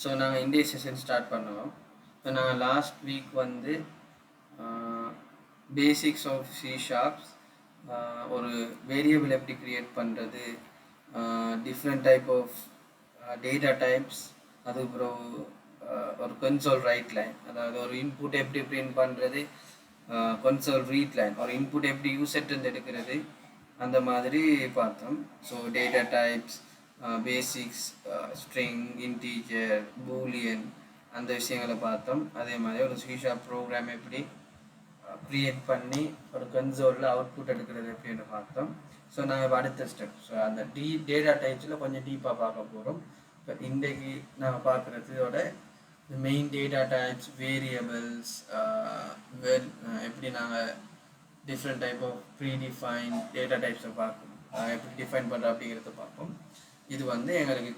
So நாங்கள் இந்திய session start பண்ணுவோம். ஸோ நாங்கள் லாஸ்ட் வீக் வந்து பேசிக்ஸ் ஆஃப் சி ஷார்ப்ஸ், ஒரு வேரியபிள் எப்படி க்ரியேட் பண்ணுறது, different type of data types, அதுக்கப்புறம் ஒரு கன்சோல் ரைட் லைன், அதாவது ஒரு இன்புட் எப்படி பிரிண்ட் பண்ணுறது, கன்சோல் ரீட் லைன், ஒரு இன்புட் எப்படி யூசர்ட்டு எடுக்கிறது, அந்த மாதிரி பார்த்தோம். So data types, basics, string, integer, Boolean, அந்த விஷயங்களை பார்த்தோம். அதே மாதிரி ஒரு சி ஷார்ப் ப்ரோக்ராம் எப்படி க்ரியேட் பண்ணி ஒரு கன்சோலில் அவுட்புட் எடுக்கிறது எப்படின்னு பார்த்தோம். ஸோ நாங்கள் இப்போ அடுத்த ஸ்டெப், ஸோ அந்த டேட்டா டைப்ஸில் கொஞ்சம் டீப்பாக பார்க்க போகிறோம். இப்போ இன்றைக்கு நாங்கள் பார்க்குறதோட மெயின் டேட்டா டைப்ஸ், வேரியபிள்ஸ், எப்படி நாங்கள் different type of predefined data டைப்ஸை பார்ப்போம், எப்படி டிஃபைன் பண்ணுறோம் அப்படிங்கிறத பார்ப்போம். இது வந்து எங்களுக்கு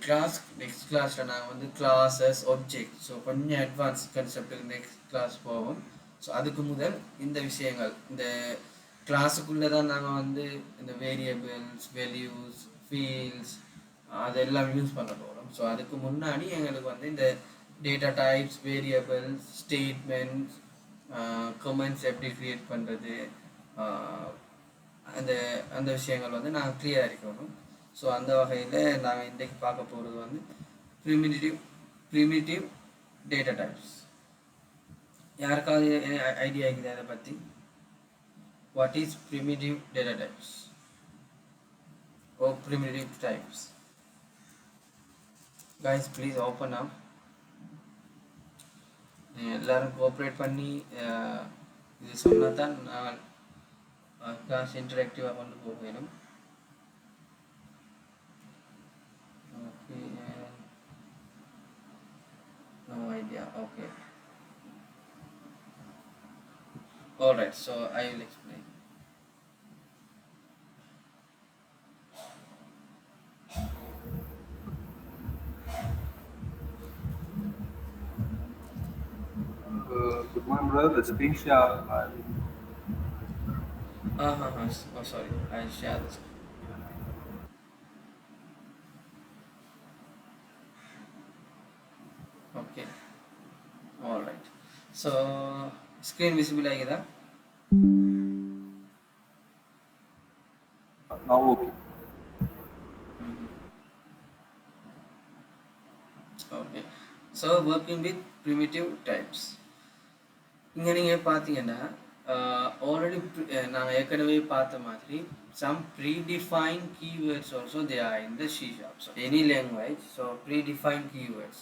நெக்ஸ்ட் கிளாஸில் நாங்கள் வந்து கிளாஸஸ், ஆப்ஜெக்ட், ஸோ கொஞ்சம் அட்வான்ஸ் கன்செப்டுக்கு நெக்ஸ்ட் கிளாஸ் போவோம். ஸோ அதுக்கு முதல் இந்த விஷயங்கள், இந்த கிளாஸுக்குள்ளே தான் நாங்கள் வந்து இந்த வேரியபிள்ஸ், வேல்யூஸ், ஃபீல்ட்ஸ் அதெல்லாம் யூஸ் பண்ண போகிறோம். ஸோ அதுக்கு முன்னாடி எங்களுக்கு வந்து இந்த data types, variables, statements, comments எப்படி க்ரியேட் பண்ணுறது, அந்த அந்த விஷயங்கள் வந்து நாங்கள் கிளியராக இருக்கணும். ஸோ அந்த வகையில் நாங்கள் இன்றைக்கு பார்க்க போகிறது வந்து ப்ரிமிட்டிவ் டேட்டா டைப்ஸ். யாருக்காவது ஐடியா இருக்குது அதை பற்றி? What is primitive data types oh primitive types? Guys please open up. எல்லாரும் கோஆப்ரேட் பண்ணி இது சொன்னால் தான் நான் கிளாஸ் இன்டராக்டிவாக கொண்டு போக வேணும். Okay, no idea. Okay, alright, so I will explain. Good morning, brother. The screen share. Oh, sorry, I'll share this. Okay, alright. So, screen visible ಆಗಿದೆ? Now okay. Okay, so working with primitive types. இங்கே நீங்கள் பார்த்தீங்கன்னா already நாங்கள் ஏற்கனவே பார்த்த மாதிரி some predefined keywords also they are in the C sharp. So any language, so predefined keywords,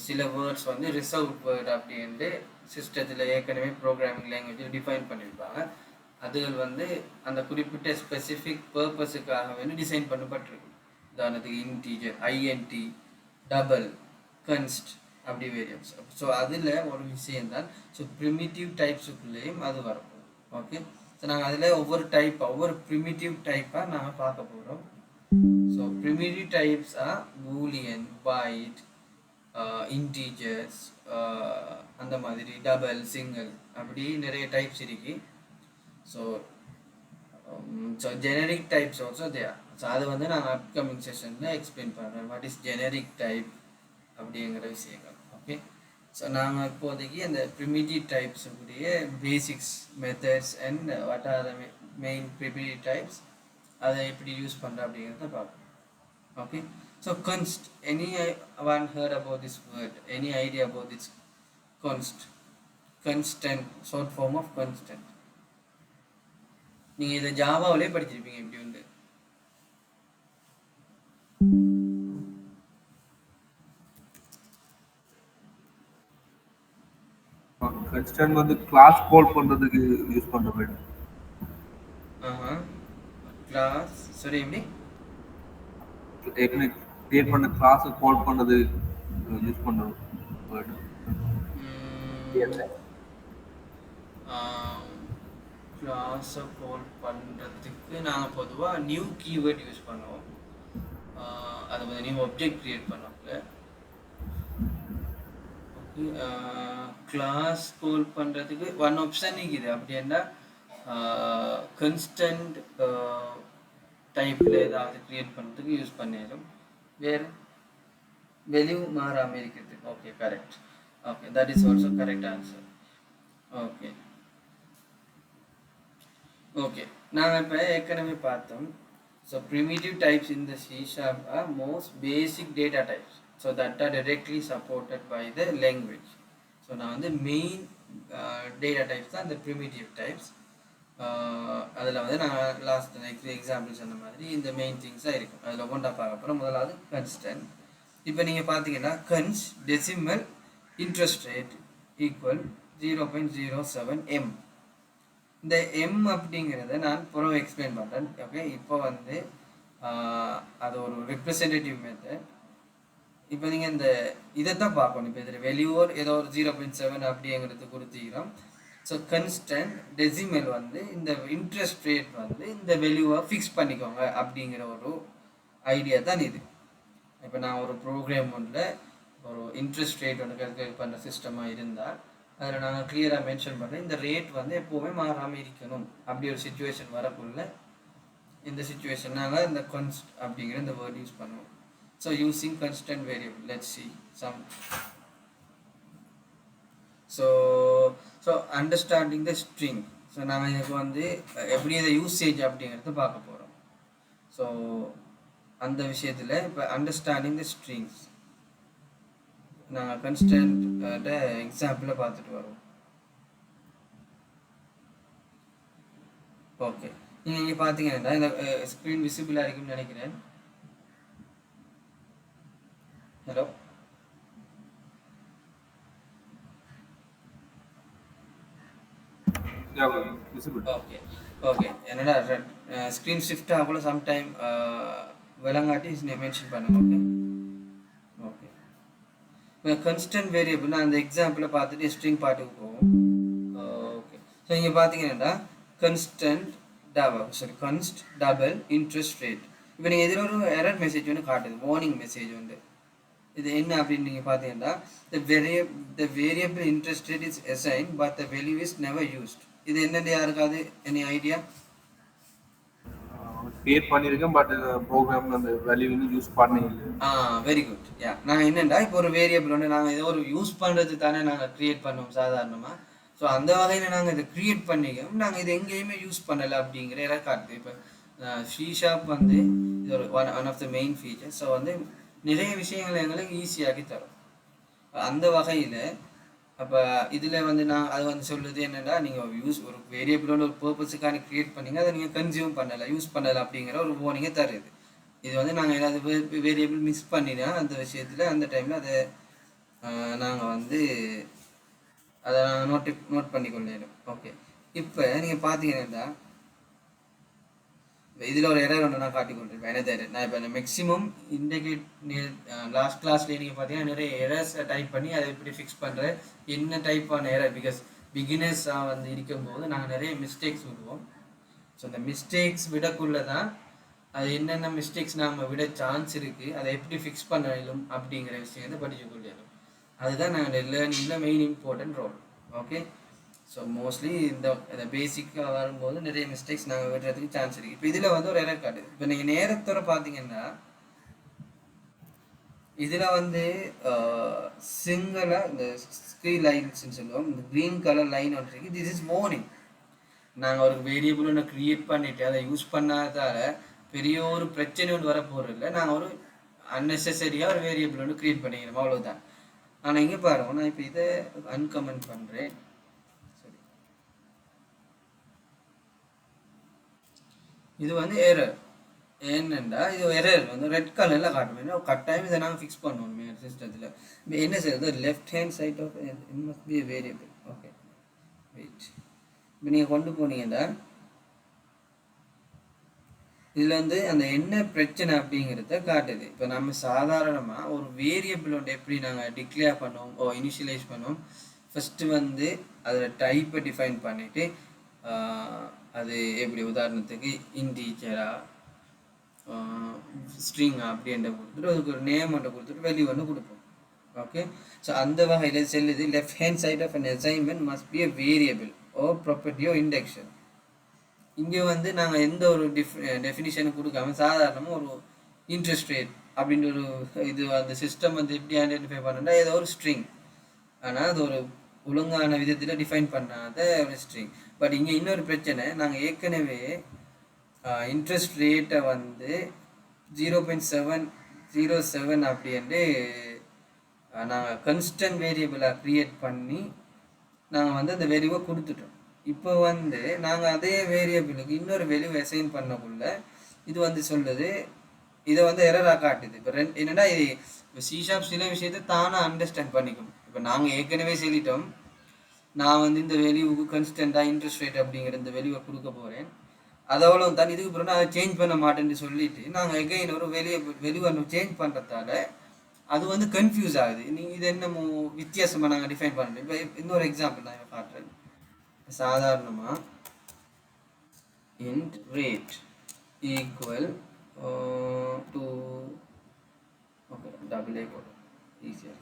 சில words வந்து ரிசர்வ்ட் வேர்ட் அப்படின்ட்டு சிஸ்டத்தில் ஏற்கனவே ப்ரோக்ராமிங் லாங்குவேஜில் டிஃபைன் பண்ணியிருப்பாங்க. அதுகள் வந்து அந்த குறிப்பிட்ட ஸ்பெசிஃபிக் பர்பஸுக்காக வந்து டிசைன் பண்ணப்பட்டிருக்கு. உதாரணத்துக்கு இன்டீஜர், ஐஎன்டி, டபுள், கன்ஸ்ட், அப்படி வேரியன்ஸ். ஸோ அதில் ஒரு விஷயம்தான். ஸோ ப்ரிமிட்டிவ் டைப்ஸுக்குள்ளேயும் அது வரப்போகுது. ஓகே, ஸோ நாங்கள் அதில் ஒவ்வொரு ப்ரிமிட்டிவ் டைப்பாக நாங்கள் பார்க்க போகிறோம். So primitive types R Boolean, byte, integers, அந்த மாதிரி டபுள், சிங்கிள், அப்படி நிறைய டைப்ஸ் இருக்கு. ஸோ ஜெனரிக் டைப்ஸ் ஆல்சோ தேர். ஸோ அது வந்து நாங்கள் அப்கமிங் செஷனில் எக்ஸ்பிளைன் பண்ணுறோம் வாட் இஸ் ஜெனரிக் டைப் அப்படிங்கிற விஷயங்கள். ஓகே, ஸோ நாங்கள் இப்போதைக்கு அந்த ப்ரிமிட்டிவ் டைப்ஸுடைய basics, methods and what are the main primitive types, அதை எப்படி யூஸ் பண்ணுறோம் அப்படிங்கிறத பார்ப்போம். Okay, so const, anyone heard about this word? Any idea about this const? Constant, short form of constant. நீங்கள் இதை ஜாவாவிலே படிச்சிருப்பீங்க இப்படி உண்டு. Constant வந்து கிளாஸ் கால் பண்றதுக்கு யூஸ் பண்ற வேர்ட். கிளாஸ், சரி, எப்படி ஏற்கனவே கிரியேட் பண்ண கிளாஸ் கால் பண்ணது யூஸ் பண்ற வேர்ட். கிளாஸை கால் பண்ணுறதுக்கு நாங்கள் பொதுவாக நியூ கீவேர்ட் யூஸ் பண்ணுவோம். அதை வந்து நியூ ஆப்ஜெக்ட் க்ரியேட் பண்ணோம்ல. கிளாஸ் கால் பண்ணுறதுக்கு ஒன் ஆப்ஷன் இருக்குது. அப்படின்னா கன்ஸ்டன்ட் டைப்பில் ஏதாவது க்ரியேட் பண்ணுறதுக்கு யூஸ் பண்ணிடும். வேறு வேல்யூ மாறாமல் இருக்குது. Okay, correct. Okay, that is also correct answer. Okay okay, நாங்கள் இப்போ ஏற்கனவே பார்த்தோம். So primitive types in the C# are most basic data types, so that are directly supported by the language. So நான் வந்து main data types தான் இந்த primitive types. அதில் வந்து நான் லாஸ்ட் எக்ஸாம்பிள் சொன்ன மாதிரி இந்த மெயின் திங்ஸாக இருக்கும். அதில் ஒவ்வொன்றா பார்க்க போகிறோம். முதலாவது கன்ஸ்டன்ட். இப்போ நீங்கள் பார்த்தீங்கன்னா const decimal interest rate equal 0.07 M. இந்த எம் அப்படிங்கிறத நான் புறம் எக்ஸ்பிளைன் பண்ணுறேன். ஓகே, இப்போ வந்து அது ஒரு ரெப்ரசன்டேட்டிவ் மெத்தட். இப்போ நீங்கள் இந்த இதை தான் பார்க்கணும். இப்போ இதில் வெளியூர் ஏதோ ஒரு 0.7 அப்படிங்கிறது கொடுத்துக்கிறோம். ஸோ கன்ஸ்டன்ட் டெசிமல் வந்து இந்த இன்ட்ரெஸ்ட் ரேட் வந்து இந்த வேல்யூவை ஃபிக்ஸ் பண்ணிக்கோங்க அப்படிங்கிற ஒரு ஐடியா தான் இது. இப்போ நான் ஒரு ப்ரோக்ராம் ஒன்றில் ஒரு இன்ட்ரெஸ்ட் ரேட் ஒன்று கால்குலேட் பண்ணுற சிஸ்டமாக இருந்தால் அதில் நாங்கள் கிளியராக மென்ஷன் பண்ணுறேன், இந்த ரேட் வந்து எப்போவுமே மாறாமல் இருக்கணும். அப்படி ஒரு சுச்சுவேஷன் வரக்குள்ள இந்த சுச்சுவேஷன் நாங்கள் இந்த கன்ஸ்ட் அப்படிங்கிற இந்த வேர்ட் யூஸ் பண்ணுவோம். So using constant variable, let's see sum. So understanding the string. So நாங்கள் இதுக்கு வந்து எப்படி இதை யூசேஜ் அப்படிங்கிறத பார்க்க போகிறோம். ஸோ அந்த விஷயத்தில் இப்போ அண்டர்ஸ்டாண்டிங் த ஸ்ட்ரிங்ஸ் நாங்கள் கன்ஸ்டன்ட் எக்ஸாம்பிளில் பார்த்துட்டு வரோம். ஓகே, நீங்கள் இங்கே பார்த்தீங்கன்னா இந்த ஸ்க்ரீன் விசிபிளாக இருக்குன்னு நினைக்கிறேன். ஹலோ, ஓகே ஓகே, என்னடா ஸ்க்ரீன் ஷிஃப்ட் ஆகல சம்டைம் விளங்காட்டி மென்ஷன் பண்ணுங்க. ஓகே ஓகே, கன்ஸ்டன்ட் வேரியபிள் நான் அந்த எக்ஸாம்பிளை பார்த்துட்டு ஸ்ட்ரிங் பாட்டுக்கு போவோம். ஓகே, ஸோ இங்கே பார்த்தீங்கன்னா கன்ஸ்டன்ட் டபுள் இன்ட்ரெஸ்ட் ரேட். இப்போ நீங்கள் இதில் ஒரு எரர் மெசேஜ் ஒன்று காட்டுது, வார்னிங் மெசேஜ் வந்து. இது என்ன அப்படின்னு நீங்கள் பார்த்தீங்கன்னா the variable interest rate is assigned but the value is never used. இது என்னன்னு யாருக்காவது any ஐடியா? கிரியேட் பண்ணிருக்கேன், பட் ப்ரோக்ராம் அந்த வேல்யூ வந்து யூஸ் பண்ணல. Very good. யா, நாங்கள் என்னென்னா இப்போ ஒரு வேரியபிள் ஒன்று நாங்கள் ஏதோ ஒரு யூஸ் பண்ணுறது தானே நாங்கள் க்ரியேட் பண்ணுவோம் சாதாரணமாக. ஸோ அந்த வகையில் நாங்கள் இதை க்ரியேட் பண்ணிக்கோம், நாங்கள் இது எங்கேயுமே யூஸ் பண்ணலை அப்படிங்கிற எல்லாம் காட்டுது. இப்போ C# வந்து இது ஒரு one of the main feature. So வந்து நிறைய விஷயங்களை எங்களுக்கு ஈஸியாக்கி தரும். அந்த வகையில் அப்போ இதில் வந்து நான் அது வந்து சொல்லுது என்னென்னா, நீங்கள் ஒரு வேரியபிளோட ஒரு பர்பஸுக்கான க்ரியேட் பண்ணிங்க, அதை நீங்கள் கன்சியூம் பண்ணலை, யூஸ் பண்ணலை அப்படிங்கிற ஒரு வார்னிங்கை தருது. இது வந்து நாங்கள் ஏதாவது வேரியபிள் மிஸ் பண்ணினா அந்த விஷயத்தில் அந்த டைமில் அதை நாங்கள் வந்து அதை நோட் பண்ணிக்கொள்ளணும். ஓகே, இப்போ நீங்கள் பார்த்தீங்கன்னா இதில் ஒரு எரர் ஒன்று நான் காட்டிக்கொண்டிருப்பேன். என்ன எரர்? நான் இப்போ மேக்ஸிமம் இன்டெகிரேட் லாஸ்ட் கிளாஸ்லேயே நீங்கள் பார்த்தீங்கன்னா நிறைய எரர்ஸ் டைப் பண்ணி அதை எப்படி ஃபிக்ஸ் பண்ணுற என்ன டைப்பான எரர், பிகாஸ் பிகினர்ஸாக வந்து இருக்கும்போது நாங்கள் நிறைய மிஸ்டேக்ஸ் விடுவோம். ஸோ அந்த மிஸ்டேக்ஸ் விடக்குள்ளே தான் அது என்னென்ன மிஸ்டேக்ஸ் நாம் விட சான்ஸ் இருக்குது, அதை எப்படி ஃபிக்ஸ் பண்ணணும் அப்படிங்கிற விஷயத்தை படித்து கொள்ளணும். அதுதான் நாங்கள் லேர்னிங்கில் main important role. Okay, so mostly இந்த பேசிக்காக வரும்போது நிறைய மிஸ்டேக்ஸ் நாங்கள் விடுறதுக்கு சான்ஸ் இருக்குது. இப்போ இதில் வந்து ஒரு எரர் காட்டுது. இப்போ நீங்கள் நேரத்தோட பார்த்தீங்கன்னா இதில் வந்து சிங்கிளாக இந்த ஸ்க்ரீன் லைன்ஸ்ன்னு சொல்லுவோம், இந்த க்ரீன் கலர் லைன் ஒன்று இருக்குது. This is warning. நாங்கள் ஒரு வேரியபிள் ஒன்று க்ரியேட் பண்ணிவிட்டு அதை யூஸ் பண்ணாதால பெரிய ஒரு பிரச்சனை ஒன்று வர போகிறதில்ல, நாங்கள் ஒரு அன்னெசரியாக ஒரு வேரியபிள் ஒன்று க்ரியேட் பண்ணிக்கிறோம், அவ்வளோதான். ஆனால் இங்கே பாருங்க, நான் இப்போ இதை அன்கமெண்ட் பண்ணுறேன். சரி, இது வந்து எரர். என்னென்னா இது எரர் வந்து ரெட் கலரில் காட்டுவேன். கட்டாயம் இதை நாங்கள் ஃபிக்ஸ் பண்ணுவோம் சிஸ்டத்தில். இப்போ என்ன செய்யுது, left hand side of it must be a variable. Okay, wait. இப்போ நீங்கள் கொண்டு போனீங்கன்னா இதில் வந்து அந்த என்ன பிரச்சனை அப்படிங்கிறத காட்டுது. இப்போ நம்ம சாதாரணமாக ஒரு வேரியபிள் ஒன்று எப்படி நாங்கள் டிக்ளேர் பண்ணுவோம், இனிஷியலைஸ் பண்ணுவோம். ஃபஸ்ட்டு வந்து அதில் டைப்பை டிஃபைன் பண்ணிவிட்டு அது எப்படி உதாரணத்துக்கு இன்டீஜரா ஸ்ட்ரிங் அப்படின்ற கொடுத்துட்டு அதுக்கு ஒரு நேம் ஒன்று கொடுத்துட்டு வேல்யூ ஒன்று கொடுப்போம். ஓகே, ஸோ அந்த வகையில் செல்லுது left hand side of an assignment must be a variable or property or indexer. இங்கே வந்து நாங்கள் எந்த ஒரு டெஃபினிஷனும் கொடுக்காம சாதாரணமாக ஒரு இன்ட்ரெஸ்ட் ரேட் அப்படின்ற ஒரு இது அந்த சிஸ்டம் வந்து எப்படி ஐடென்டிஃபை பண்ணா ஏதோ ஒரு ஸ்ட்ரிங், ஆனால் அது ஒரு ஒழுங்கான விதத்தில் டிஃபைன் பண்ணாத ஒரு ஸ்ட்ரிங். பட் இங்கே இன்னொரு பிரச்சனை, நாங்கள் ஏற்கனவே இன்ட்ரெஸ்ட் ரேட்டை வந்து 0.707 அப்படின்ட்டு நாங்கள் கன்ஸ்டன்ட் வேரியபிளாக க்ரியேட் பண்ணி நாங்கள் வந்து அந்த வேல்யூவை கொடுத்துட்டோம். இப்போ வந்து நாங்கள் அதே வேரியபிளுக்கு இன்னொரு வேல்யூ அசைன் பண்ணக்குள்ள இது வந்து சொல்லுது, இதை வந்து எரராக காட்டுது. இப்போ என்னென்னா இது இப்போ சிஷாப் சில விஷயத்தை தானே அண்டர்ஸ்டாண்ட் பண்ணிக்கும். இப்போ நாங்கள் ஏற்கனவே சொல்லிட்டோம், நான் வந்து இந்த வேல்யூவுக்கு கன்ஸ்டண்ட்டாக இன்ட்ரெஸ்ட் ரேட் அப்படிங்கிற இந்த வேல்யூவை கொடுக்க போகிறேன், அதோட தான் இதுக்கு பிறகு நான் அதை சேஞ்ச் பண்ண மாட்டேன்னு சொல்லிட்டு நாங்கள் எகைன் ஒரு வேல்யூவை சேஞ்ச் பண்ணுறதால அது வந்து கன்ஃபியூஸ் ஆகுது. நீங்கள் இது என்னமோ வித்தியாசமாக நாங்கள் டிஃபைன் பண்ணுறோம். இப்போ இன்னொரு எக்ஸாம்பிள் நான் காட்டுறேன். சாதாரணமாக int rate equal to okay டபுளே போடும் ஈஸியாக.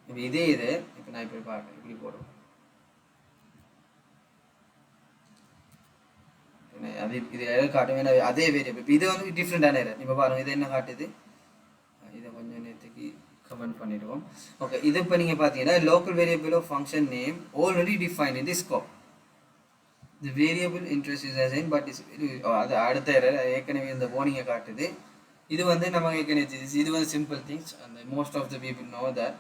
இப்போ இதே இது இப்போ நான் இப்போ பார்க்குறேன், இப்படி போடுறோம். அது இது எரர் காட்டும், ஏன்னா அதே வேரியபிள். இப்போ இது வந்து டிஃப்ரெண்டான எரர். இப்போ பாருங்கள், இது என்ன காட்டுது, இதை கொஞ்சம் நேரத்துக்கு கமெண்ட் பண்ணிடுவோம். ஓகே, இது இப்போ நீங்கள் பார்த்தீங்கன்னா local variable of function name already define in the scope. The variable interest is assign but is அது அடுத்த எரர் ஏற்கனவே இந்த வார்னிங்கை காட்டுது. இது வந்து நம்ம ஏற்கனவே இது வந்து சிம்பிள் திங்ஸ், அந்த most of the people know that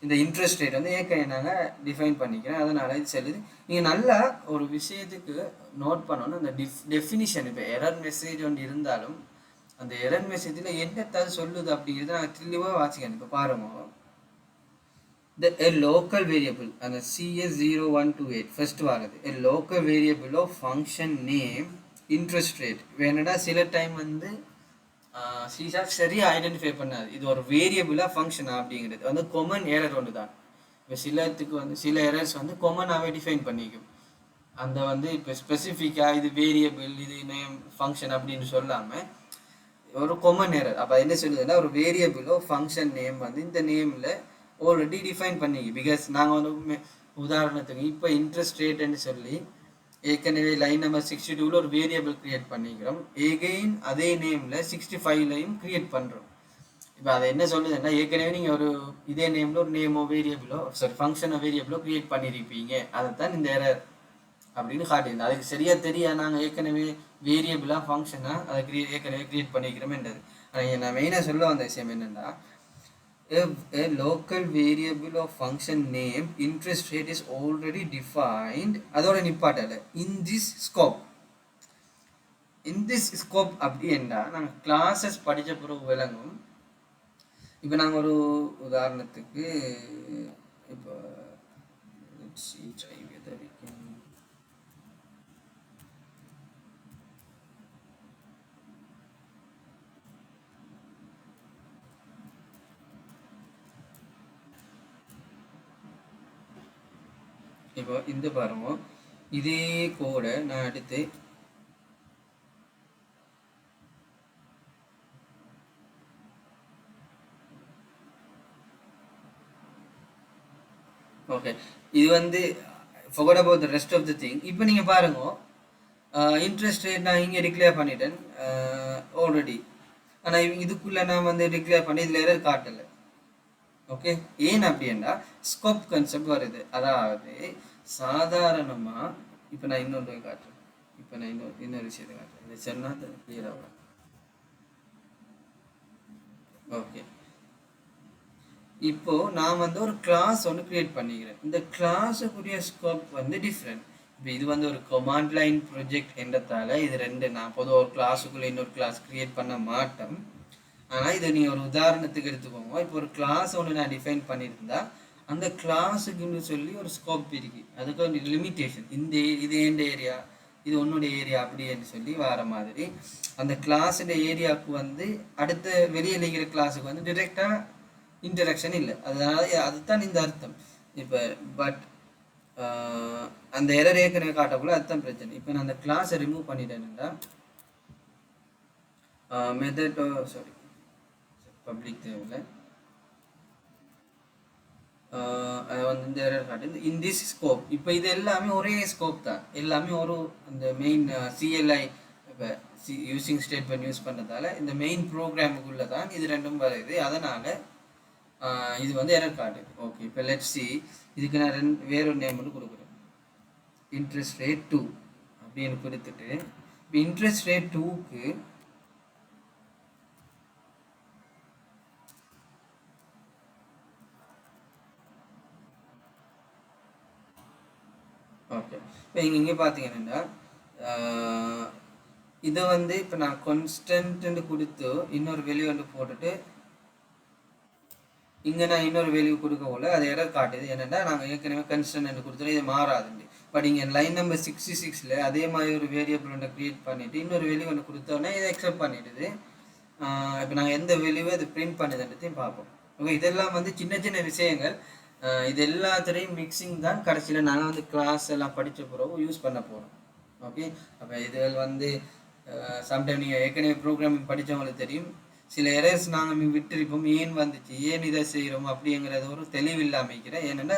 இந்த இன்ட்ரெஸ்ட் ரேட் வந்து ஏற்கனவே நாங்கள் டிஃபைன் பண்ணிக்கிறேன், அதனால் இது செல்லுது. நீங்கள் நல்லா ஒரு விஷயத்துக்கு நோட் பண்ணணும், அந்த டெஃபினிஷன். இப்போ எரர் மெசேஜ் ஒன்று இருந்தாலும் அந்த எரர் மெசேஜில் என்னத்தாவது சொல்லுது அப்படிங்கிறத நாங்கள் தெளிவாக வாசிக்கணும். இப்போ பாருங்க, a local variable அந்த CS0128 ஃபர்ஸ்ட் வருது, a local variable of function name interest rate. வேணும்னா சில டைம் வந்து சிஷார்ப் சரியாக ஐடென்டிஃபை பண்ணாது இது ஒரு வேரியபிளாக ஃபங்க்ஷனா அப்படிங்கிறது வந்து காமன் எரர் ஒன்று தான். இப்போ சிலத்துக்கு வந்து சில எரர்ஸ் வந்து காமனாகவே டிஃபைன் பண்ணிக்கும். அந்த வந்து இப்போ ஸ்பெசிஃபிக்காக இது வேரியபிள் இது நேம் ஃபங்க்ஷன் அப்படின்னு சொல்லாமல் ஒரு காமன் எரர். அப்போ என்ன சொல்லுதுன்னா ஒரு வேரியபிளோ ஃபங்க்ஷன் நேம் வந்து இந்த நேமில் ஆல்ரெடி டிஃபைன் பண்ணிக்கி. பிகாஸ் நாங்கள் வந்து உதாரணத்துக்கு இப்போ இன்ட்ரெஸ்ட் ரேட்டுன்னு சொல்லி ஏற்கனவே லைன் நம்பர் 62ல் ஒரு வேரியபிள் க்ரியேட் பண்ணிக்கிறோம், எகெயின் அதே நேமில் 65லையும் க்ரியேட் பண்ணுறோம். இப்போ அதை என்ன சொல்லுதுன்னா ஏற்கனவே நீங்கள் ஒரு இதே நேமில் ஒரு நேமோ வேரியபிளோ ஃபங்க்ஷனோ வேரியபிளோ க்ரியேட் பண்ணியிருப்பீங்க, அதை தான் இந்த எரர் அப்படின்னு காட்டியிருந்தோம். அதுக்கு சரியாக தெரியாது நாங்கள் ஏற்கனவே வேரியபிளாக ஃபங்க்ஷனாக அதை ஏற்கனவே க்ரியேட் பண்ணிக்கிறோமேன்றது. ஆனால் நான் மெயினாக சொல்ல வந்த விஷயம் என்னென்னா, if a local variable of function name interest rate is already defined அதோட நிப்பாட்டல in this scope. in this scope அப்படி என்றால் நாங்கள் கிளாஸஸ் படித்த பிறகு விளங்கும். இப்போ நாங்கள் ஒரு உதாரணத்துக்கு இப்போ இப்போ இந்த பாருங்க, இதே கோடை நான் எடுத்து ஓகே இது வந்து forget about the rest of the thing. இப்போ நீங்கள் பாருங்க, இன்ட்ரெஸ்ட் ரேட் நான் இங்கே டிக்ளேர் பண்ணிட்டேன் ஆல்ரெடி, ஆனால் இதுக்குள்ளே நான் வந்து டிக்ளேர் பண்ணி இதில் எரர் காட்டலை. ஓகே, ஏன் அப்படின்னா ஸ்கோப் கான்செப்ட் வருது. அதாவது சாதாரணமாக இப்போ நான் இன்னொன்று காட்டுறேன், இப்போ நான் இன்னொரு விஷயத்தை காட்டுறேன், இதை சொன்னால் கிளியர் ஆகும். ஓகே, இப்போ நான் வந்து ஒரு கிளாஸ் ஒன்று கிரியேட் பண்ணிக்கிறேன். இந்த கிளாஸுக்குரிய ஸ்கோப் வந்து டிஃப்ரெண்ட். இப்போ இது வந்து ஒரு கமாண்ட் லைன் ப்ரொஜெக்ட் என்றதால இது ரெண்டு நான் பொதுவாக ஒரு கிளாஸுக்குள்ளே இன்னொரு கிளாஸ் கிரியேட் பண்ண மாட்டேன். ஆனால் இதை நீங்கள் ஒரு உதாரணத்துக்கு எடுத்துக்கோங்க. இப்போ ஒரு கிளாஸ் ஒன்று நான் டிஃபைன் பண்ணியிருந்தா அந்த கிளாஸுக்குன்னு சொல்லி ஒரு ஸ்கோப் இருக்குது, அதுக்கு ஒரு லிமிட்டேஷன். இது எந்த ஏரியா, இது உன்னுடைய ஏரியா அப்படின்னு சொல்லி வர மாதிரி அந்த கிளாஸோட ஏரியாவுக்கு வந்து அடுத்த வெளியே இருக்கிற கிளாஸுக்கு வந்து டிரெக்டாக இன்டராக்ஷன் இல்லை. அதனால அதுதான் இந்த அர்த்தம். இப்போ பட் அந்த எரர் ஏற்கனவே காட்டக்குள்ள அதுதான் பிரச்சனை. இப்போ நான் அந்த கிளாஸை ரிமூவ் பண்ணிட்டேன்னா மெத்தட் சாரி பப்ளிக் தேவையில்லை, அதை வந்து இந்த எரர் காட்டு இன் திஸ் ஸ்கோப். இப்போ இது எல்லாமே ஒரே ஸ்கோப் தான், எல்லாமே ஒரு அந்த மெயின் சிஎல்ஐ இப்போ யூசிங் ஸ்டேட்மெண்ட் யூஸ் பண்ணுறதால இந்த மெயின் ப்ரோக்ராமுக்குள்ளே தான் இது ரெண்டும் வருது. அதனால் இது வந்து எரர் காட்டுது. ஓகே, இப்போ லெட்ஸ் சி, இதுக்கு நான் வேறொரு நேம் வந்து கொடுக்குறேன், இன்ட்ரெஸ்ட் ரேட் 2 அப்படின்னு கொடுத்துட்டு, இப்போ இன்ட்ரெஸ்ட் ரேட் 2க்கு ஓகே, இப்போ இங்கே பார்த்தீங்கன்னா இதை வந்து இப்போ நான் கான்ஸ்டன்ட்னு கொடுத்து இன்னொரு வேல்யூ வந்து போட்டுட்டு இங்கே நான் இன்னொரு வேல்யூ கொடுக்க போல அது எரர் காட்டுது. என்னென்னா நாங்கள் ஏற்கனவே கன்ஸ்டன்ட் கொடுத்துட்டு இது மாறாதுண்டு. பட் இங்கே லைன் நம்பர் 66ல் அதே மாதிரி ஒரு வேரியபிள் ஒன்று க்ரியேட் பண்ணிவிட்டு இன்னொரு வேல்யூ ஒன்று கொடுத்தோன்னே இதை அக்செப்ட் பண்ணிடுது. இப்போ நாங்கள் எந்த வேல்யூவை அது பிரிண்ட் பண்ணுதுன்றதையும் பார்ப்போம். ஓகே, இதெல்லாம் வந்து சின்ன சின்ன விஷயங்கள். இது எல்லாத்துலேயும் மிக்சிங் தான் கடைசியில் நாங்கள் வந்து கிளாஸ் எல்லாம் படித்த பிறகு யூஸ் பண்ண போகிறோம். ஓகே, அப்போ இதுகள் வந்து சம்டைம் நீங்கள் ஏற்கனவே ப்ரோக்ராமிங் படித்தவங்களுக்கு தெரியும், சில எரர்ஸ் நாங்கள் விட்டுருப்போம், ஏன் வந்துச்சு, ஏன் இதை செய்கிறோம் அப்படிங்கிறத ஒரு தெளிவில்லாமைக்கிறேன். ஏன்னா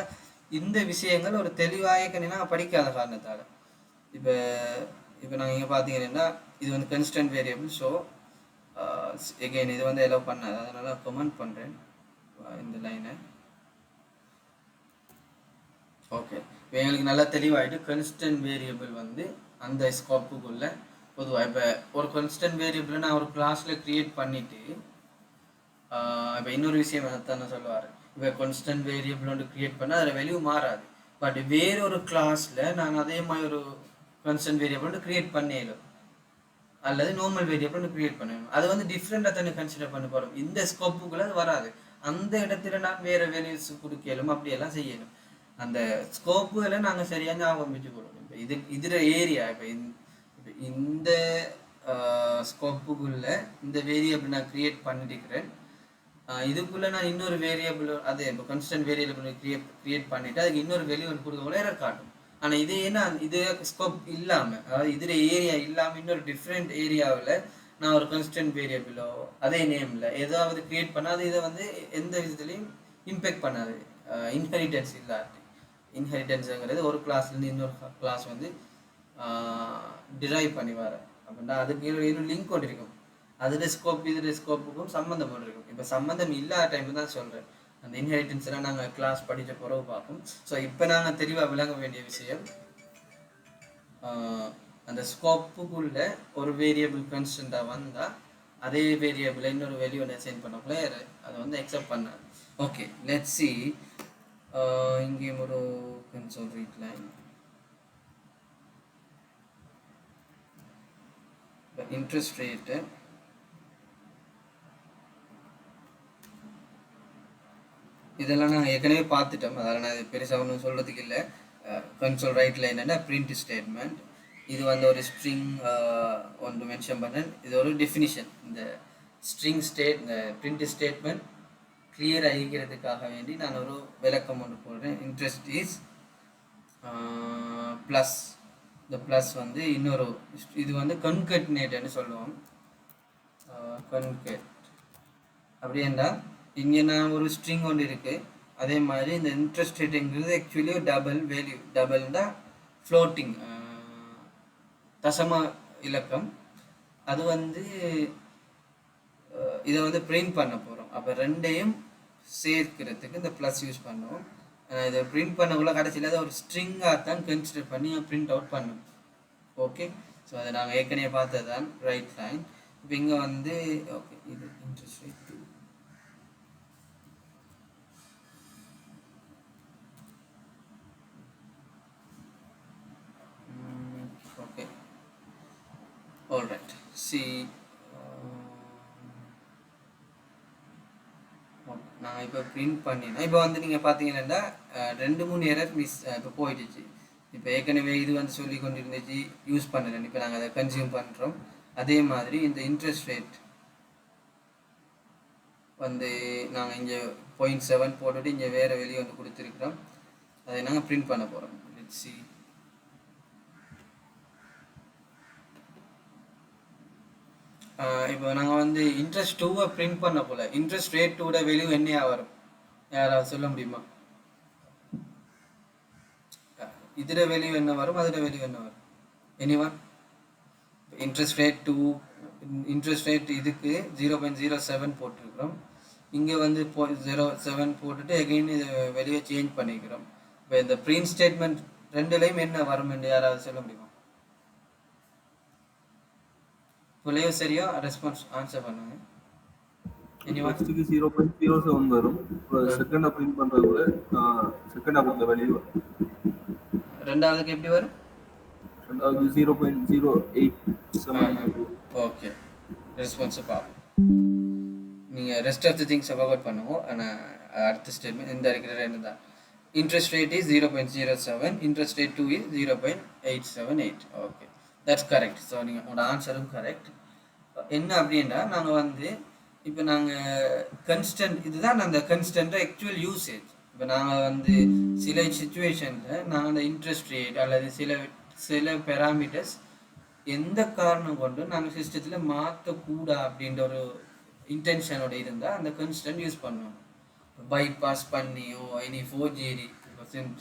இந்த விஷயங்கள் ஒரு தெளிவாக ஏற்கனவே நாங்கள் படிக்காத காரணத்தால். இப்போ நாங்கள் இங்கே பார்த்தீங்கன்னா இது வந்து கன்ஸ்டன்ட் வேரியபிள். ஸோ எகெயின் இது வந்து எலோ பண்ணாது, அதனால் கமெண்ட் பண்ணுறேன் இந்த லைனை. ஓகே, இப்போ எங்களுக்கு நல்லா தெளிவாகிட்டு கன்ஸ்டன்ட் வேரியபிள் வந்து அந்த ஸ்கோப்புக்குள்ளே பொதுவாக இப்போ ஒரு கான்ஸ்டன்ட் வேரியபிள் நான் ஒரு கிளாஸில் க்ரியேட் பண்ணிவிட்டு இப்போ இன்னொரு விஷயம் தான் சொல்லுவார், இப்போ கான்ஸ்டன்ட் வேரியபிள் ஒன்று க்ரியேட் பண்ணால் அதில் வேல்யூ மாறாது. பட் வேறொரு கிளாஸில் நான் அதே மாதிரி ஒரு கான்ஸ்டன்ட் வேரியபிள் ஒன்று க்ரியேட் பண்ணிடலாம், அல்லது நார்மல் வேரியபிள் ஒன்று க்ரியேட் பண்ணணும். அது வந்து டிஃப்ரெண்ட்டாக தானே கன்சிடர் பண்ண போகிறோம். இந்த ஸ்கோப்புக்குள்ளே அது வராது. அந்த இடத்துல நான் வேறு வேல்யூஸ் கொடுக்கலும் அப்படியெல்லாம் செய்யணும். அந்த ஸ்கோப்புகளை நாங்கள் சரியாக ஞாபகம் வச்சு கொடுக்கணும். இப்போ இதில் ஏரியா இப்போ இந்த ஸ்கோப்புக்குள்ளே இந்த வேரியபிள் நான் க்ரியேட் பண்ணிட்டுக்கிறேன். இதுக்குள்ளே நான் இன்னொரு வேரியபிள் அதே இப்போ கான்ஸ்டன்ட் வேரியபிள் க்ரியேட் பண்ணிவிட்டு அதுக்கு இன்னொரு வேல்யூ ஒன்று கொடுக்கக்குள்ள எரர் காட்டும். ஆனால் இது ஏன்னா இது ஸ்கோப் இல்லாமல், அதாவது இதில் ஏரியா இல்லாமல் இன்னொரு டிஃப்ரெண்ட் ஏரியாவில் நான் ஒரு கான்ஸ்டன்ட் வேரியபிளோ அதே நேமில் ஏதாவது க்ரியேட் பண்ணால் இதை வந்து எந்த விதத்துலையும் இம்பேக்ட் பண்ணாது. இன்ஹெரிட்டன்ஸ் இல்லாட்டி, இன்ஹெரிட்டன்ஸுங்கிறது ஒரு கிளாஸ்லேருந்து இன்னொரு கிளாஸ் வந்து டிரைவ் பண்ணி வர அப்படின்னா அதுக்கு இன்னும் லிங்க் கொண்டு இருக்கும். அதில் ஸ்கோப் இதில் ஸ்கோப்புக்கும் சம்மந்தம் கொண்டு இருக்கும். இப்போ சம்மந்தம் இல்லாத டைம் தான் சொல்கிறேன். அந்த இன்ஹெரிட்டன்ஸ் எல்லாம் நாங்கள் கிளாஸ் படித்த பிறகு பார்ப்போம். ஸோ இப்போ நாங்கள் தெளிவாக விளங்க வேண்டிய விஷயம், அந்த ஸ்கோப்புக்குள்ள ஒரு வேரியபிள் கான்ஸ்டன்ட்டாக வந்தால் அதே வேரியபிளை இன்னொரு வேல்யூ ஒன்று அசைன் பண்ணக்குள்ள அதை வந்து அக்செப்ட் பண்ணாது. ஓகே, லெட்ஸ் சி, இங்கேயும் ஒரு console read line, interest rate இதெல்லாம் நாங்கள் ஏற்கனவே பார்த்துட்டோம், அதனால் நான் பெருசாக ஒன்றும் சொல்கிறதுக்கு இல்லை. கன்சோல் ரைட்டில் என்னென்னா பிரிண்ட் ஸ்டேட்மெண்ட், இது வந்து ஒரு ஸ்ட்ரிங் ஒன்று மென்ஷன் பண்ணேன். இது ஒரு டெஃபினிஷன். இந்த ஸ்ட்ரிங் இந்த பிரிண்ட் ஸ்டேட்மெண்ட் கிளியர் ஆகிக்கிறதுக்காக வேண்டி நான் ஒரு விளக்கம் ஒன்று போடுறேன். இன்ட்ரெஸ்ட் இஸ் ப்ளஸ், இந்த ப்ளஸ் வந்து இன்னொரு இது வந்து கன்கட்னேட்னு சொல்லுவோம். கன்கட் அப்படின்னா இங்கே நான் ஒரு ஸ்ட்ரிங் ஒன்று இருக்குது, அதே மாதிரி இந்த இன்ட்ரெஸ்ட் ரேட்டுங்கிறது ஆக்சுவலி டபுள் வேல்யூ. டபுள்னா ஃப்ளோட்டிங், தசம இலக்கம். அது வந்து இதை வந்து பிரிண்ட் பண்ண போகிறோம். அப்போ ரெண்டையும் சேர்க்கிறதுக்கு இந்த ப்ளஸ் யூஸ் பண்ணுவோம். இதை பிரிண்ட் பண்ணக்குள்ள கடைசியில் அதை ஒரு ஸ்ட்ரிங்காக தான் கன்சிடர் பண்ணி பிரிண்ட் அவுட் பண்ணும். ஓகே, ஸோ அதை நாங்கள் ஏற்கனவே பார்த்தது தான் ரைட் லைன். இப்போ இங்கே வந்து ஓகே, இது interest rate 2. Okay, alright. C, நான் இப்போ பிரிண்ட் பண்ணினேன். இப்போ வந்து நீங்கள் பார்த்தீங்கன்னா 2-3 எரர் இப்போ போயிடுச்சு. இப்போ ஏற்கனவே இது வந்து சொல்லி கொண்டு இருந்துச்சு, யூஸ் பண்ணுறேன். இப்போ நாங்கள் அதை கன்சியூம் பண்ணுறோம். அதே மாதிரி இந்த இன்ட்ரெஸ்ட் ரேட் வந்து நாங்கள் இங்கே 0.7 போட்டுட்டு இங்கே வேறு வெளியே வந்து கொடுத்துருக்குறோம். அதை நாங்கள் பிரிண்ட் பண்ண போகிறோம். லெட்ஸ் சி, இப்போ நாங்கள் வந்து இன்ட்ரெஸ்ட் 2-வை பிரிண்ட் பண்ண போல இன்ட்ரெஸ்ட் ரேட் 2-ஓட வேல்யூ என்னையா வரும், யாராவது சொல்ல முடியுமா? இதில் வேல்யூ என்ன வரும், அதில் வேல்யூ என்ன வரும்? Anyone? Interest rate interest rate இதுக்கு 0.07 போட்டிருக்கிறோம். இங்கே வந்து 0.7 போட்டுட்டு எகெயின் இதை வெளியே சேஞ்ச் பண்ணிக்கிறோம். இப்போ இந்த பிரிண்ட் ஸ்டேட்மெண்ட் ரெண்டுலேயும் என்ன வரும் என்று யாராவது சொல்ல முடியுமா? புள்ளையோ சரியா ரெஸ்பான்ஸ் ஆன்சர் பண்ணுங்க. ஃபர்ஸ்ட்டுக்கு 0.07 வரும். செகண்ட் பிரிண்ட் பண்ணுறது செகண்ட் அந்த வேல்யூ வரும். ரெண்டாவதுக்கு எப்படி வரும்? ரெண்டாவது 0.087. ஓகே, ரெஸ்பான்ஸை பார்ப்போம். நீங்கள் ரெஸ்ட் ஆஃப் தி திங்ஸை கவர் பண்ணுவோம். ஆனால் அடுத்த ஸ்டேட்மெண்ட் இந்த இருக்கிற ரெண்டு தான். Interest rate is 0.07, interest rate 2 is 0.878. Okay, that's correct. So நீங்கள் உங்களோட ஆன்சரும் கரெக்ட். என்ன அப்படின்னா நாங்கள் வந்து இப்போ நாங்கள் கன்ஸ்டன்ட் இதுதான் அந்த கன்ஸ்டன்ட் ஆக்சுவல் யூசேஜ். இப்போ நாங்கள் வந்து சில சுச்சுவேஷனில் நாங்கள் அந்த இன்ட்ரெஸ்ட் ரேட் அல்லது சில பேராமீட்டர்ஸ் எந்த காரணம் கொண்டு நாங்கள் சிஸ்டத்தில் மாற்றக்கூடா அப்படின்ற ஒரு இன்டென்ஷனோட இருந்தால் அந்த கன்ஸ்டன்ட் யூஸ் பண்ணுவோம். பைபாஸ் பண்ணியோ இனி 4GD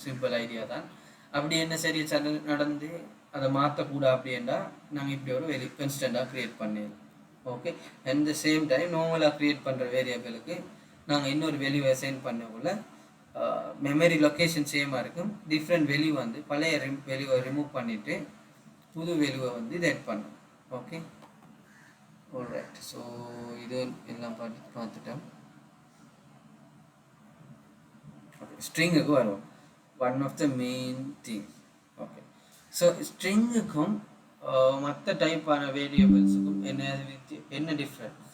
சிம்பிள் ஐடியா தான். அப்படி என்ன சரி நடந்து அதை மாற்றக்கூடா அப்படின்னா நாங்கள் இப்படி ஒரு கன்ஸ்டண்ட்டாக க்ரியேட் பண்ணிடுவோம். Okay, at the same time நார்மலாக க்ரியேட் பண்ணுற வேரியபிளுக்கு நாங்கள் இன்னொரு வேல்யூ அசைன் பண்ணக்குள்ள மெமரி லொக்கேஷன் சேமாக இருக்கும். டிஃப்ரெண்ட் வேல்யூ வந்து பழைய வேல்யூவை ரிமூவ் பண்ணிவிட்டு புது வேல்யூவை வந்து இது ஆட் பண்ணும். Okay, alright. ஸோ இது எல்லாம் பார்த்துட்டோம். ஓகே, ஸ்ட்ரிங்குக்கு வரும். One of the main thing. Okay, so ஸ்ட்ரிங்குக்கும் மற்ற டைப்பான வேரியபிள்ஸுக்கும் என்ன டிஃப்ரென்ஸ்?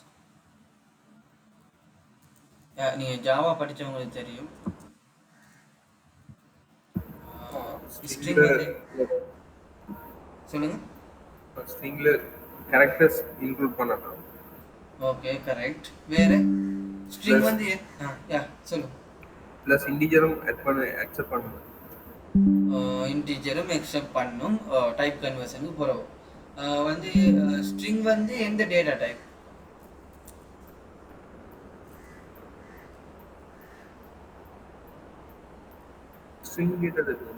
நீங்கள் ஜாவா படித்தவங்களுக்கு தெரியும். ஸ்ட்ரிங் சொல்லுங்க. ஸ்ட்ரிங்ல கேரக்டர்ஸ் இன்க்ளூட் பண்ணலாம். Okay, correct. வேற ஸ்ட்ரிங் வந்து சொல்லுங்க. ப்ளஸ் இன்டிஜரும் அக்செப்ட் பண்ணலாம். இன்டிஜரும் அக்செப்ட் பண்ணும் டைப் கன்வர்ஷனுக்கு போகிறோம். வந்து ஸ்ட்ரிங் வந்து எந்த data type? String data type.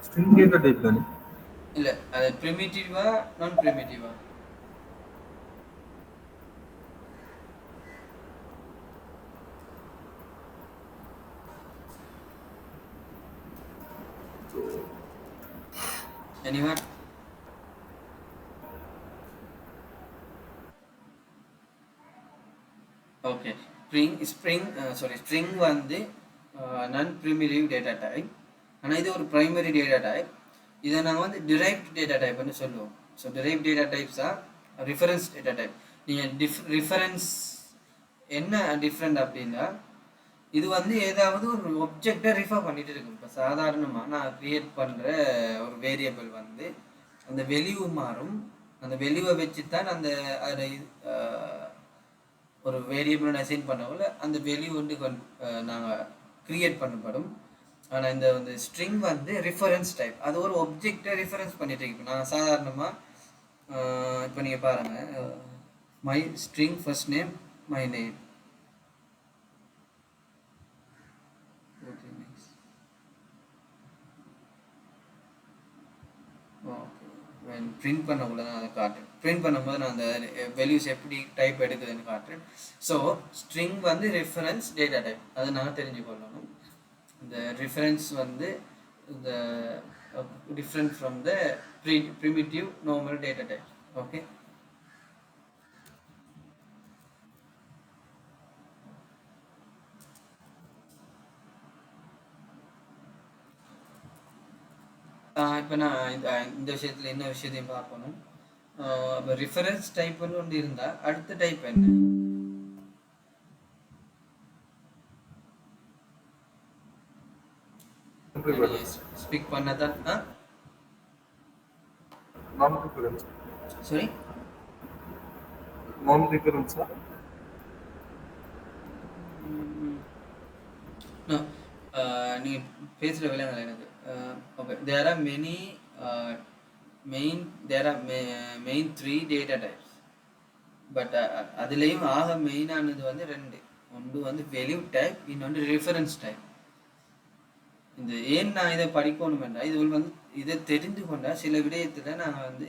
String data type தானே? இல்ல, அது பிரிமிட்டிவா நான் பிரிமிட்டிவா? anyone? ஓகே, ஸ்ட்ரிங் வந்து நான் பிரிமிட்டிவ் டேட்டா டைப். ஆனால் இது ஒரு பிரைமரி டேட்டா டைப். இதை நாங்கள் வந்து டிரைவ்ட் டேட்டா டைப்னு சொல்லுவோம். So drive data types R reference data type. நீங்கள் ரிஃபரன்ஸ் என்ன டிஃப்ரெண்ட் அப்படின்னா இது வந்து ஏதாவது ஒரு ஒப்ஜெக்டை ரிஃபர் பண்ணிட்டு இருக்கும். இப்போ சாதாரணமாக நான் க்ரியேட் பண்ணுற ஒரு வேரியபிள் வந்து அந்த வெளியூ மாறும். அந்த வெளியூவை வச்சு தான் அந்த ஒரு வேரியபிள் அசைன் பண்ணக்குள்ள அந்த வெளியூ வந்து நாங்கள் க்ரியேட் பண்ணப்படும். ஆனால் இந்த வந்து ஸ்ட்ரிங் வந்து ரிஃபரன்ஸ் டைப். அது ஒரு ஒப்ஜெக்டை ரிஃபரன்ஸ் பண்ணிட்டு இருக்கு. இப்போ நான் சாதாரணமாக இப்போ நீங்கள் பாருங்கள், my string first name my name. Print பண்ணக்குள்ள நான் அதை காட்டுறேன். பிரிண்ட் பண்ணும்போது நான் அந்த வேல்யூஸ் எப்படி டைப் எடுக்குதுன்னு காட்டுறேன். ஸோ ஸ்ட்ரிங் வந்து ரெஃபரன்ஸ் டேட்டா டைப், அதை நான் தெரிஞ்சுக்கொள்ளணும். இந்த ரெஃபரன்ஸ் வந்து இந்த different from the primitive normal data type. Okay, இப்போ நான் இந்த விஷயத்தில் என்ன விஷயத்தையும் பார்க்கணும். இப்போ ரிஃபரன்ஸ் டைப்னு ஒன்று இருந்தால் அடுத்த டைப் என்ன? ஸ்பீக் பண்ணதான். நான் ரிஃபரன்ஸ். சாரி, நான் ரிஃபரன்ஸா? நீங்கள் பேசுகிற விலங்குகள் எனக்கு okay. There are many main 3 data types. But அதுலேயும் ஆக மெயினானது வந்து 2. ஒன்று வந்து வேல்யூ டைப், இன்னொன்று ரெஃபரன்ஸ் டைப். இந்த ஏன் நான் இதை படிக்கணுமெண்டா இது வந்து இதை தெரிந்து கொண்டா சில விடயத்தில் நாங்கள் வந்து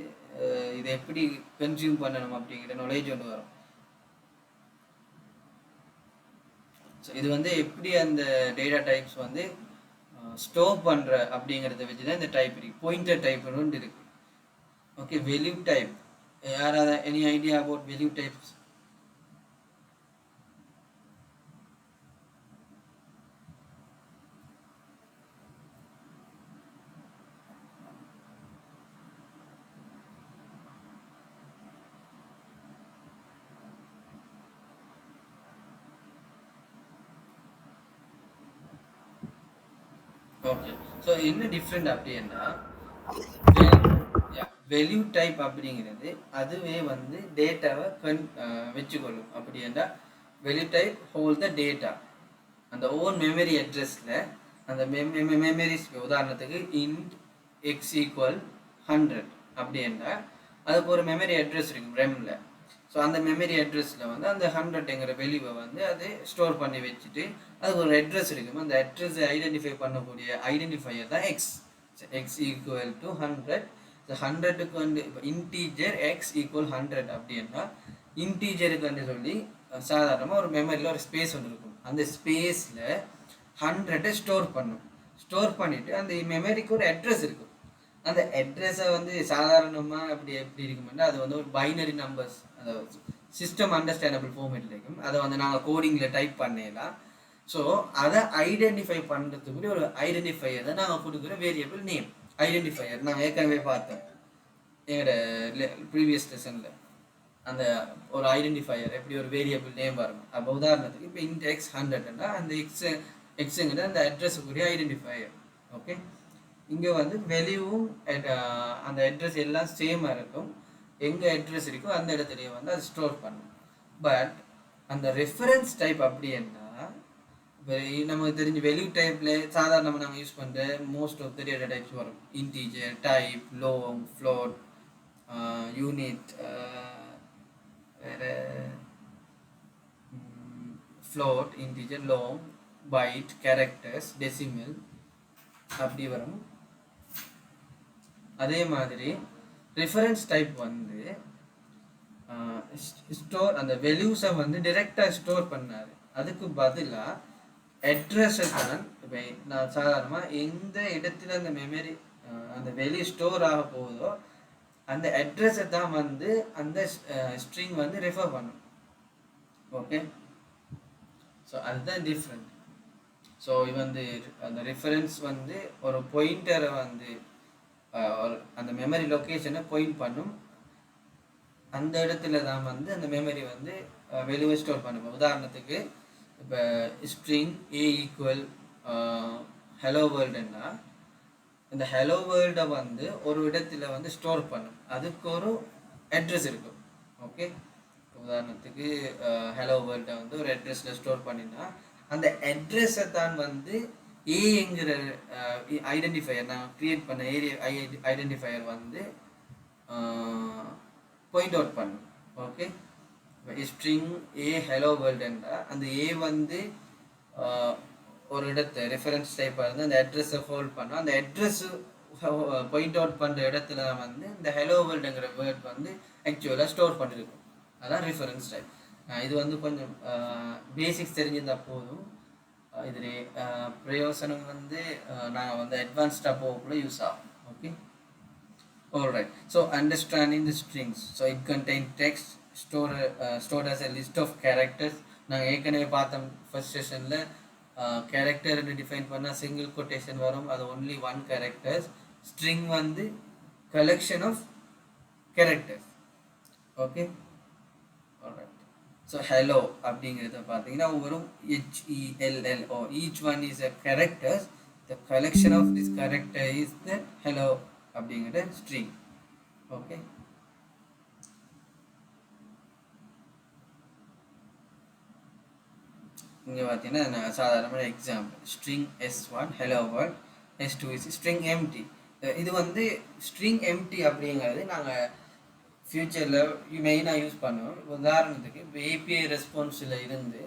இதை எப்படி கன்சியூம் பண்ணணும் அப்படிங்கிற நாலேஜ் ஒன்று வரும். ஸோ இது வந்து எப்படி அந்த டேட்டா டைப்ஸ் வந்து ஸ்டோர் பண்ணுற அப்படிங்கிறத வச்சு தான் இந்த டைப் இருக்கு. பாயிண்டர் டைப்னு ஒன்று இருக்கு. Okay, value type. யாராவது any idea about value types? Okay, so என்ன டிஃப்ரெண்ட் அப்படின்னா வேல்யூ டைப் அப்படிங்கிறது அதுவே வந்து டேட்டாவை வச்சுக்கொள்ளும். அப்படின்னா value type hold the data அந்த ஓன் மெமரி அட்ரஸில் அந்த மெமரிஸ். உதாரணத்துக்கு இன்ட் எக்ஸ் ஈக்குவல் 100 அப்படின்னா அதுக்கு ஒரு மெமரி அட்ரஸ் இருக்கும் ரெம்ல. ஸோ அந்த மெமரி அட்ரஸில் வந்து அந்த 100ங்கிற வேல்யூவை வந்து அது ஸ்டோர் பண்ணி வச்சுட்டு அதுக்கு ஒரு அட்ரஸ் இருக்கும். அந்த அட்ரஸை ஐடென்டிஃபை பண்ணக்கூடிய ஐடென்டிஃபையர் தான் எக்ஸ். X equal to 100. இந்த 100க்கு வந்து இப்போ இன்டீஜர் எக்ஸ் ஈக்குவல் 100 அப்படின்னா இன்டீஜருக்கு சொல்லி சாதாரணமாக ஒரு மெமரியில் ஒரு ஸ்பேஸ் ஒன்று இருக்கும். அந்த ஸ்பேஸில் 100 ஸ்டோர் பண்ணும். ஸ்டோர் பண்ணிவிட்டு அந்த மெமரிக்கு ஒரு அட்ரஸ் இருக்கும். அந்த அட்ரஸை வந்து சாதாரணமாக எப்படி இருக்கும்னா அது வந்து ஒரு பைனரி நம்பர்ஸ், அதாவது சிஸ்டம் அண்டர்ஸ்டாண்டபிள் ஃபார்மேட்டில் இருக்கும். அதை வந்து நாங்கள் கோடிங்கில் டைப் பண்ணலாம். ஸோ அதை ஐடென்டிஃபை பண்ணுறதுக்குரிய ஒரு ஐடென்டிஃபையர் தான் நாங்கள் கொடுக்குற வேரியபிள் நேம். ஐடென்டிஃபையர் நாங்கள் ஏற்கனவே பார்த்தோம் எங்களோட ப்ரீவியஸ் லெசனில். அந்த ஒரு ஐடென்டிஃபையர் எப்படி ஒரு வேரியபிள் நேம் வரும். அப்போ உதாரணத்துக்கு இப்போ இந்த எக்ஸ் 100ன்னா அந்த எக்ஸுங்கிற அந்த அட்ரஸுக்குரிய ஐடென்டிஃபையர். ஓகே, இங்கே வந்து வேல்யூவும் அந்த அட்ரஸ் எல்லாம் சேமாக இருக்கும். எங்கே அட்ரஸ் இருக்கோ அந்த இடத்துலையே வந்து அது ஸ்டோர் பண்ணும். பட் அந்த ரெஃபரன்ஸ் டைப் அப்படின்னா இப்போ நமக்கு தெரிஞ்ச வேல்யூ டைப்பில் சாதாரணமாக நம்ம யூஸ் பண்ணுற most of the data types வரும். Integer, type, long, float, unit, வேறு float, integer, long, byte, characters, decimal அப்படி வரும். அதே மாதிரி ரெஃபரன்ஸ் டைப் வந்து ஸ்டோர் அந்த வேல்யூஸை வந்து டிரெக்டாக ஸ்டோர் பண்ணாது. அதுக்கு பதிலாக அட்ரஸை தான் இப்போ நான் சாதாரணமாக எந்த இடத்துல அந்த மெமரி அந்த வேல்யூ ஸ்டோர் ஆக போகுதோ அந்த அட்ரஸை தான் வந்து அந்த ஸ்ட்ரிங் வந்து ரெஃபர் பண்ணும். ஓகே, ஸோ அதுதான் டிஃப்ரெண்ட். ஸோ இது வந்து அந்த ரெஃபரன்ஸ் வந்து ஒரு பாயிண்டரை வந்து அந்த மெமரி லொக்கேஷனை பாயிண்ட் பண்ணும். அந்த இடத்துல தான் வந்து அந்த மெமரி வந்து வெளியே ஸ்டோர் பண்ணுவோம். உதாரணத்துக்கு இப்போ ஸ்ட்ரிங் ஏ ஈக்குவல் ஹலோ வேர்ல்டுன்னா இந்த ஹலோ வேர்ல்டை வந்து ஒரு இடத்துல வந்து ஸ்டோர் பண்ணும். அதுக்கு ஒரு அட்ரஸ் இருக்கும். ஓகே, உதாரணத்துக்கு ஹலோ வேர்ல்டை வந்து ஒரு அட்ரஸில் ஸ்டோர் பண்ணினா அந்த அட்ரஸை தான் வந்து ஏங்கிற ஐடென்டிஃபையர் நான் க்ரியேட் பண்ண ஐடென்டிஃபையர் வந்து பாயிண்ட் அவுட் பண்ணும். ஓகே, ஸ்ட்ரிங் ஏ ஹலோ வேர்ல்டுன்றா அந்த ஏ வந்து ஒரு இடத்த ரெஃபரன்ஸ் டைப்பாக இருந்து அந்த அட்ரஸை ஹோல்ட் பண்ணோம். அந்த அட்ரஸ் பாயிண்ட் அவுட் பண்ணுற இடத்துல வந்து இந்த ஹலோ வேர்ல்டுங்கிற வேர்ட் வந்து ஆக்சுவலாக ஸ்டோர் பண்ணியிருக்கும். அதான் ரெஃபரன்ஸ் டைப். இது வந்து கொஞ்சம் பேசிக்ஸ் தெரிஞ்சிருந்தால் போதும். இதில் பிரயோசனம் வந்து நாங்கள் வந்து அட்வான்ஸ்டாக போகக்குள்ள யூஸ் ஆகும். Okay, alright. So understanding the strings. So it contains text stored as a list of characters. நாங்கள் ஏற்கனவே பார்த்தோம் ஃபர்ஸ்ட் செஷனில் கேரக்டர் டிஃபைன் பண்ணால் சிங்கிள் கொட்டேஷன் வரும். அது ஒன்லி ஒன் கேரக்டர்ஸ். ஸ்ட்ரிங் வந்து collection of characters. Okay, alright. So hello அப்படிங்கிறத பார்த்தீங்கன்னா வரும் HELL or each one is a characters. The collection of this character is the hello அப்படிங்கிற string. Okay, இங்கே பார்த்தீங்கன்னா சாதாரணமான example string S1 hello world, S2 is string empty. இது வந்து string empty அப்படிங்கிறது நாங்கள் ஃப்யூச்சரில் மெயினாக யூஸ் பண்ணுவோம். உதாரணத்துக்கு இப்போ ஏபிஐ ரெஸ்பான்ஸில் இருந்து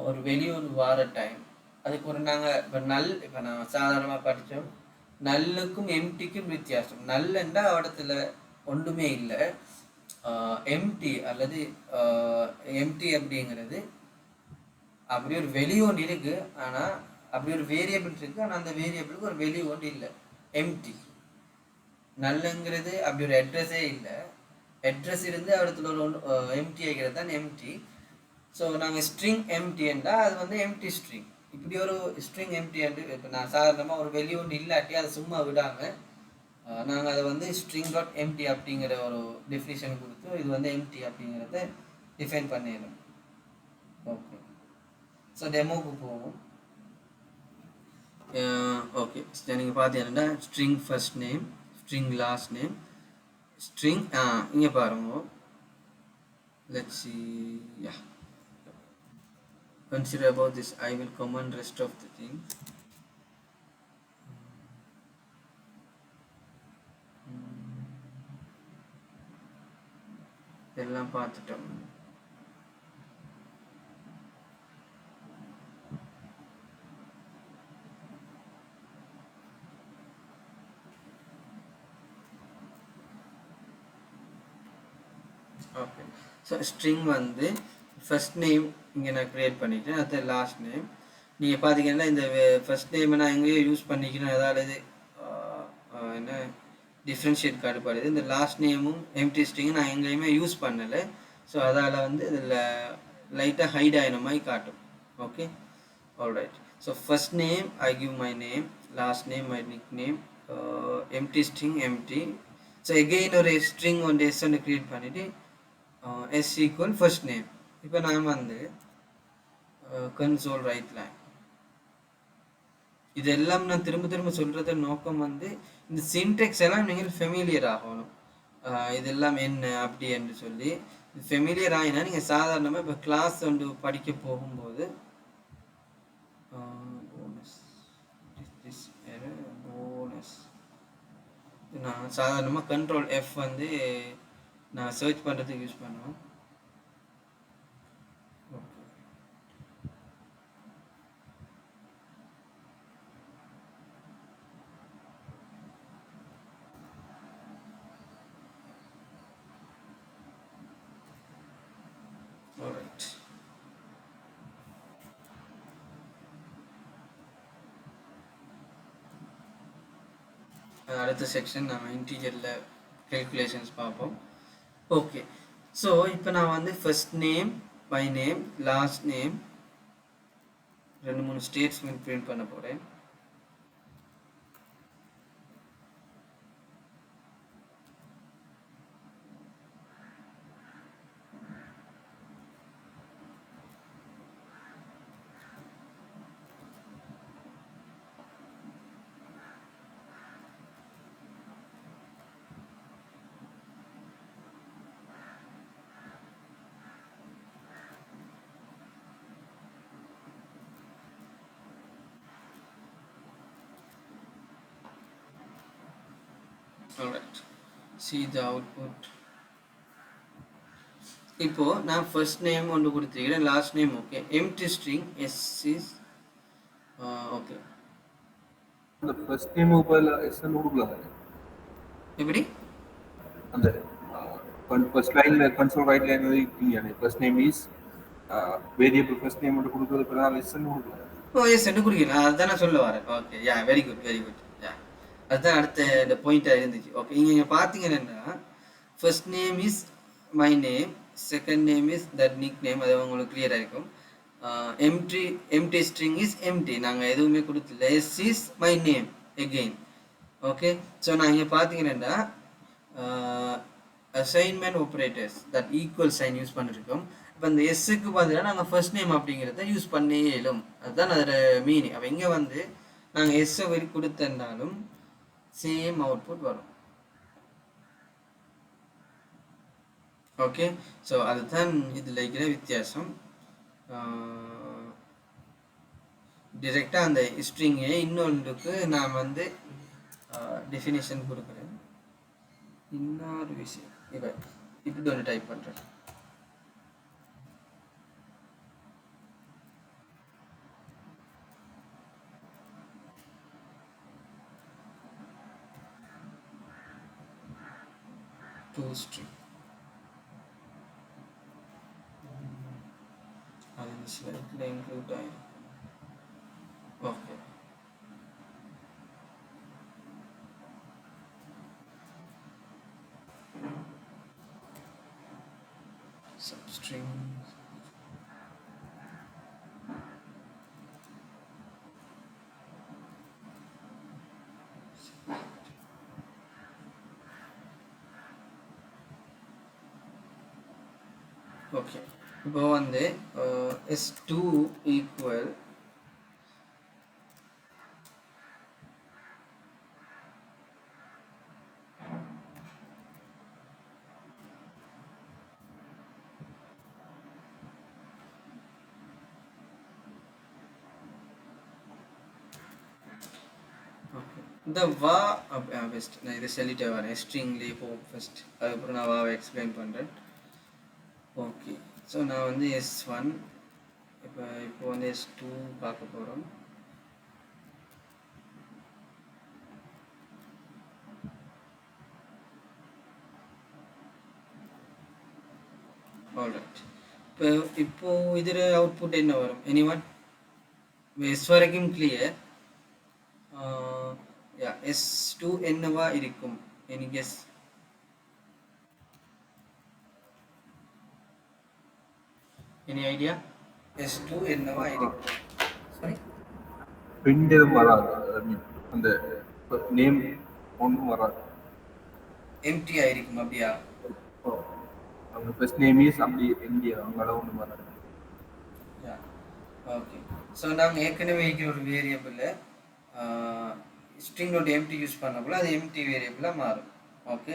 ஒரு வெளியூர் வார டைம் அதுக்கு ஒரு நாங்கள் இப்போ இப்போ நான் சாதாரணமாக படித்தோம், நல்லுக்கும் எம்டிக்கும் வித்தியாசம். நல்லண்டா இடத்துல ஒன்றுமே இல்லை, எம்டி அல்லது எம்டி அப்படிங்கிறது அப்படி ஒரு வெளி ஒன்று இருக்கு, ஆனால் அப்படி ஒரு வேரியபிள் இருக்கு, ஆனால் அந்த வேரியபிளுக்கு ஒரு வெளி ஒன்று இல்லை, எம்டி. நல்லுங்கிறது அப்படி ஒரு அட்ரஸே இல்லை, அட்ரஸ் இருந்து இடத்துல ஒரு எம்டி ஆகிறது தான் எம்டி. ஸோ நாங்கள் ஸ்ட்ரிங் எம்டி என்றால் அது வந்து எம்டி ஸ்ட்ரிங். இப்படி ஒரு ஸ்ட்ரிங் எம்டி என்று இப்போ நான் சாதாரணமாக ஒரு வெளி ஒன்று இல்லாட்டி அதை சும்மா விடாமல் நாங்கள் அதை வந்து ஸ்ட்ரிங் டாட் எம்டி அப்படிங்கிற ஒரு டெஃபினிஷன் கொடுத்து இது வந்து எம்டி அப்படிங்கிறத டிஃபைன் பண்ணிடணும். ஓகே, ஸோ டெமோவுக்கு போவோம். ஓகே, நீங்கள் பார்த்தீங்கன்னா string first name, string last name, string இங்கே பாருங்க. Let's see. Yeah, consider about this. I will comment rest of the things. எல்லாம் பார்த்துட்டோம். ஓகே, ஸோ ஸ்ட்ரிங் வந்து ஃபர்ஸ்ட் நேம் இங்கே நான் க்ரியேட் பண்ணிட்டேன், அது லாஸ்ட் நேம். நீங்கள் பார்த்தீங்கன்னா இந்த ஃபர்ஸ்ட் நேமை நான் எங்கேயோ யூஸ் பண்ணிக்கிறேன், அதாவது என்ன டிஃப்ரென்ஷியேட் காட்டுப்பாடுது. இந்த லாஸ்ட் நேமும் எம்டி ஸ்ட்ரிங்கும் நான் எங்கேயுமே யூஸ் பண்ணலை, ஸோ அதால் வந்து இதில் லைட்டாக ஹைட் ஆகின மாதிரி காட்டும். Okay, alright. So first name I give my name, last name my nick name, empty string empty. So again ஒரு ஸ்ட்ரிங் ஒன்று எஸ் ஒன்று க்ரியேட் பண்ணிவிட்டு s equal first name. இப்போ நான் வந்து கன்சோல் ரைட் லைன், இதெல்லாம் நான் திரும்ப திரும்ப சொல்கிறத நோக்கம் வந்து இந்த சின்டெக்ஸ் எல்லாம் நீங்கள் ஃபெமிலியர் ஆகணும். இதெல்லாம் என்ன அப்படி என்று சொல்லி ஃபெமிலியர் ஆகினா நீங்கள் சாதாரணமாக இப்போ கிளாஸ் ஒன்று படிக்க போகும்போது நான் சாதாரணமாக கண்ட்ரோல் F வந்து நான் சர்ச் பண்ணுறதுக்கு யூஸ் பண்ணுவேன். ஆல்ரைட், அடுத்த செக்ஷன் நம்ம இன்டீஜரில் கேல்குலேஷன்ஸ் பார்ப்போம். ஓகே, ஸோ இப்போ நான் வந்து first name, my name, last name 2-3 statement print பண்ண போகிறேன். Alright, see the output. இப்போ நான் ஃபர்ஸ்ட் நேம் ஒன்று கொடுத்துருக்கிறேன், last name okay, empty string S is okay. அந்த ஃபர்ஸ்ட் நேம் பதிலா எஸ் ன்னு கொடுக்கலாமா? எப்படி அந்த ஃபர்ஸ்ட் லைன்ல கன்சோல் ரைட் லைன் இருக்கீங்க, first name is variable first name மட்டும் கொடுக்கிறது பதிலா எஸ் ன்னு கொடுக்கலாம். ஓ எஸ் என்று கொடுக்கலாம், அதுதான் நான் சொல்ல வரேன். Okay, yeah very good very good. Yeah அதுதான் அடுத்த இந்த பாயிண்டாக இருந்துச்சு. ஓகே, இங்கே பார்த்தீங்கன்னா first name is my name, second name is that nick name, அது உங்களுக்கு கிளியராக இருக்கும். எம்டி ஸ்ட்ரிங் இஸ் எம்டி, நாங்கள் எதுவுமே கொடுத்துல. Yes is my name again. Okay, so நான் இங்கே பார்த்தீங்கன்னா assignment operators that equal sign use பண்ணியிருக்கோம். இப்போ இந்த எஸ்ஸுக்கு பார்த்தீங்கன்னா நாங்கள் ஃபர்ஸ்ட் நேம் அப்படிங்கிறத யூஸ் பண்ணே இயலும், அதுதான் அதோட மீனிங். அப்போ இங்கே வந்து நாங்கள் எஸ்ஸை வெளி கொடுத்தனாலும் சேம் அவுட்புட் வரும். ஓகே, ஸோ அதுதான் இதில் இருக்கிற வித்தியாசம். டிரெக்டாக அந்த ஸ்ட்ரிங்கை இன்னொன்றுக்கு நான் வந்து டெஃபினிஷன் கொடுக்குறேன். இன்னொரு விஷயம், இப்போ இப்படி ஒன்று டைப் பண்ணுறேன். to string. அது ஸ்லைட்ல இன்க்ளூட் ஆயிடும். Okay, substring. ஓகே, இப்போ வந்து s2 ஈக்குவல் இந்த வா பெஸ்ட். நான் இதை சொல்லிட்டே வரேன் ஸ்ட்ரிங்லேயே போ ஃபஸ்ட், அதுக்கப்புறம் நான் வாவை எக்ஸ்பிளைன் பண்ணுறேன். ஓகே, ஸோ நான் வந்து s1 இப்போ வந்து s2 பார்க்க போகிறோம். ஆல்ரைட், இப்போ இதில் அவுட்புட் என்ன வரும்? எனிவன் s வரைக்கும் கிளியர். s2 என்னவா இருக்கும்? Any guess? Any idea? s2 என்னவா இருக்கும்? சாரி, பிரிண்ட் எதுவும் வராது. அந்த நேம் ஒன்றும் வராது. எம்டி ஆயிருக்கும். அப்படியா? அவங்க ஃபர்ஸ்ட் நேம் இஸ் அப்படி இந்தியா, அவங்கள ஒன்றும் வராது. ஓகே, ஸோ நாங்கள் ஏற்கனவே ஒரு variable string dot empty use பண்ணக்குள்ள அது எம்டி வேரியபிளாக மாறும். Okay,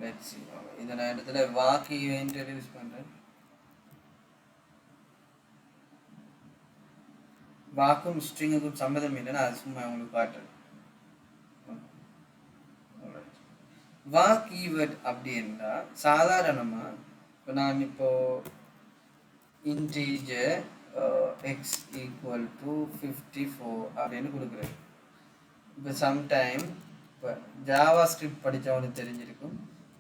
let's see. இதை நான் இடத்துல வாக்கி இன்ட்ரடியூஸ் பண்ணுறேன். வாக்கும் ஸ்ட்ரிங்குக்கும் சம்மதம் இல்லைன்னா அது சும்மா உங்களுக்கு காட்டுறேன். வா கீவேர்ட் அப்படின்னா சாதாரணமாக இப்போ நான் இப்போ இன்டீஜர் x ஈக்குவல் டு 54 அப்படின்னு கொடுக்குறேன். இப்போ சம்டைம் இப்போ ஜாவா ஸ்கிரிப்ட் படித்தவனுக்கு தெரிஞ்சிருக்கும்,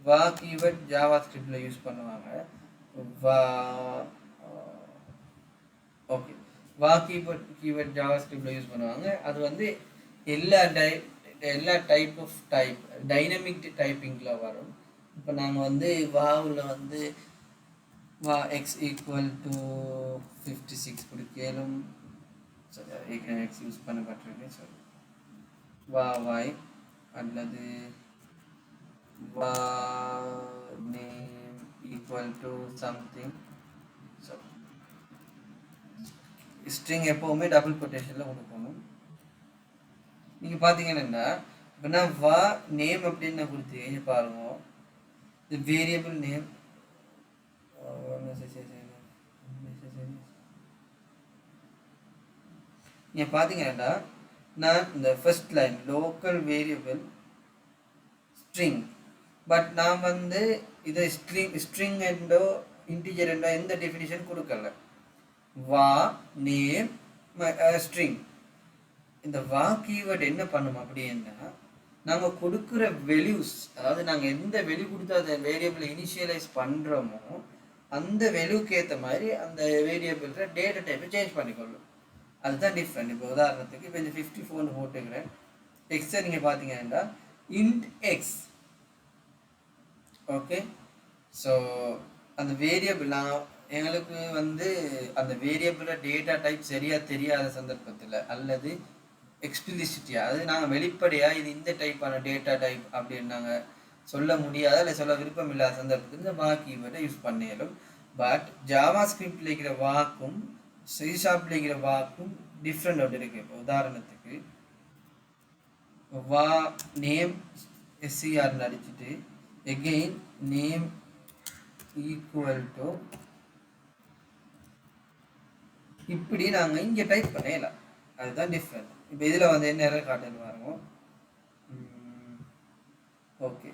வா கீவேர்ட் ஜாவா ஸ்கிரிப்டில் யூஸ் பண்ணுவாங்க. வா ஓகே, வா கீவேர்ட் ஜாவா ஸ்கிரிப்டில் யூஸ் பண்ணுவாங்க. அது வந்து எல்லா டைப் ஆஃப் டைனமிக் டைப்பிங்கில் வரும். இப்போ நாங்கள் வந்து வாவில் வந்து வா எக்ஸ் ஈக்குவல் டு 56 கொடுக்கலும். சரி, எக்ஸ் யூஸ் பண்ணப்பட்டிருக்கேன். சரி, வா வாய் அல்லது வா name equal to something. String எப்போவுமே டபுள் கொட்டேஷனில் கொடுக்கணும். நீங்கள் பார்த்தீங்கன்னா இப்போ நான் வா நேம் அப்படின்னு நான் கொடுத்தீங்க பாருங்க, இந்த வேரியபிள் நேம் நீங்கள் பார்த்தீங்கன்னா நான் இந்த first line local variable string, but நான் வந்து இதை ஸ்ட்ரிங் என்றோ இன்டிஜர் என்றோ எந்த டெஃபினிஷன் கொடுக்கல. வா நேம் ஸ்ட்ரிங். இந்த வா கீவேர்ட் என்ன பண்ணும் அப்படின்னா, நாங்கள் கொடுக்குற வெல்யூஸ், அதாவது நாங்கள் எந்த வெல்யூ கொடுத்து அந்த வேரியபிளை இனிஷியலைஸ் பண்ணுறோமோ அந்த வெல்யூக்கு ஏற்ற மாதிரி அந்த வேரியபிள்ற டேட்டா டைப்பை சேஞ்ச் பண்ணிக்கொள்ளும். அதுதான் டிஃப்ரெண்ட். இப்போ உதாரணத்துக்கு இப்போ இந்த 54 போட்டுக்கிறேன். எக்ஸை நீங்கள் பார்த்தீங்கன்னா இன்ட் எக்ஸ். ஓகே, ஸோ அந்த வேரியபிள் எங்களுக்கு வந்து அந்த வேரியபிளோட டேட்டா டைப் சரியாக தெரியாத சந்தர்ப்பத்தில் அல்லது எக்ஸ்பிளிசிட்டியாக, அதாவது நாங்கள் வெளிப்படையாக இது இந்த டைப்பான டேட்டா டைப் அப்படின்னு நாங்கள் சொல்ல முடியாத இல்லை சொல்ல விருப்பம் இல்லாத சந்தர்ப்பத்தில் இந்த வா கீவேர்டை யூஸ் பண்ணிடும். பட் ஜாவா ஸ்கிரிப்டில் இருக்கிற வாக்கும் சி ஷார்ப்பில் இருக்கிற வாக்கும் டிஃப்ரெண்ட் அப்படி இருக்கு. இப்போ உதாரணத்துக்கு வா நேம் எஸ்சிஆர்னு அடிச்சுட்டு எகெயின் நேம் ஈக்குவல் டு இப்படி நாங்கள் இங்கே டைப் பண்ணலாம். அதுதான் டிஃப்ரெண்ட். இப்போ இதில் வந்து என்ன எரர் காட்டுன்னு பாருங்க. Okay,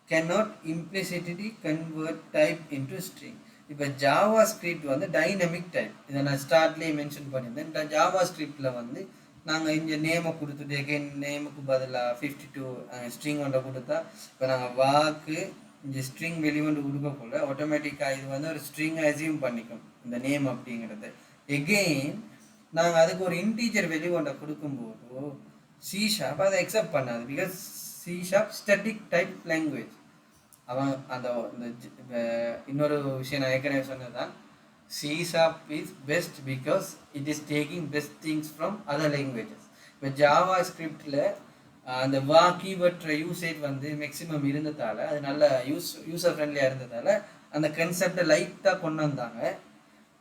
cannot implicitly convert type into string. இப்போ ஜாவா ஸ்கிரிப்ட் வந்து டைனமிக் டைப். இதை நான் ஸ்டார்ட்லேயே மென்ஷன் பண்ணியிருந்தேன். ஜாவா ஸ்கிரிப்டில் வந்து நாங்கள் இங்கே நேமை கொடுத்துட்டு எகைன் நேமுக்கு பதிலாக 52 ஸ்ட்ரிங் ஒன்றை கொடுத்தா இப்போ நாங்கள் வாக்கு இந்த ஸ்ட்ரிங் வெளிவந்து கொடுக்கக்குள்ள ஆட்டோமேட்டிக்காக இது வந்து ஒரு ஸ்ட்ரிங் அசியூம் பண்ணிக்கும் இந்த நேம் அப்படிங்கிறது. எகெயின் நாங்கள் அதுக்கு ஒரு இன்டீஜர் வெளிவொன்றை கொடுக்கும்போது சி ஷார்ப் அதை அக்செப்ட் பண்ணாது. Because see sharp static type language. அவன் அந்த இன்னொரு விஷயம் நான் ஏற்கனவே சொன்னதான், C# is best because it is taking best things from other languages. இப்போ ஜாவா ஸ்கிரிப்டில் அந்த வா கீவேர்ட் யூசேஜ் வந்து மேக்ஸிமம் இருந்ததால், அது நல்ல யூசர் ஃப்ரெண்ட்லியாக இருந்ததால் அந்த கன்செப்டை லைட்டாக கொண்டு வந்தாங்க.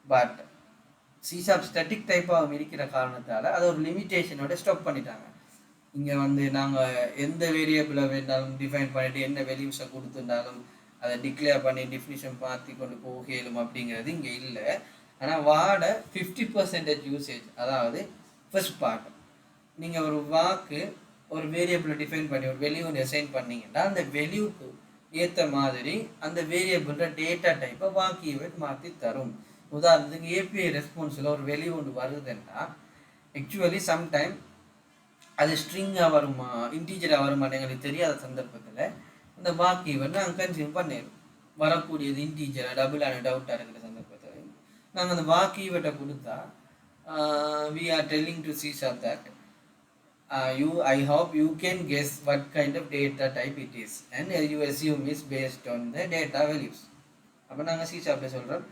பட் C# ஸ்டாட்டிக் டைப்பாக இருக்கிற காரணத்தால் அதை ஒரு லிமிட்டேஷனோட ஸ்டாப் பண்ணிட்டாங்க. இங்கே வந்து நாங்கள் எந்த வேரியபிளை வேணாலும் டிஃபைன் பண்ணிவிட்டு என்ன வேல்யூஸை கொடுத்துருந்தாலும் அதை டிக்ளேர் பண்ணி டிஃபினிஷன் மாற்றி கொண்டு போகலும் அப்படிங்கிறது இங்கே இல்லை. ஆனால் வாட 50% யூசேஜ், அதாவது ஃபர்ஸ்ட் பார்ட், நீங்கள் ஒரு வாக்கு ஒரு வேரியபிளை டிஃபைன் பண்ணி ஒரு வெளியூ அசைன் பண்ணிங்கன்னா அந்த வெளியூக்கு ஏற்ற மாதிரி அந்த வேரியபிளோட டேட்டா டைப்பை வாக்கு ஈவெண்ட் மாற்றி தரும். உதாரணத்துக்கு ஏபிஐ ரெஸ்பான்ஸில் ஒரு வெளியூ ஒன்று வருதுன்னா ஆக்சுவலி சம்டைம் அது ஸ்ட்ரிங்காக வருமா இன்டீஜராக வருமானு எங்களுக்கு தெரியாத சந்தர்ப்பத்தில் இந்த வாக்கு ஈவெண்ட் நாங்கள் கன்சியூம் பண்ணிடுவோம். வரக்கூடியது இன்டீஜராக டபுளான டவுட்டாக இருக்கிற சந்தர்ப்பத்தில் நாங்கள் அந்த வாக்கு ஈவெண்ட்டை கொடுத்தா we are telling to C# that I hope you can guess what kind of data type it is and you assume is based on the data values. அப்போ நாங்கள் C# சொல்கிறோம்,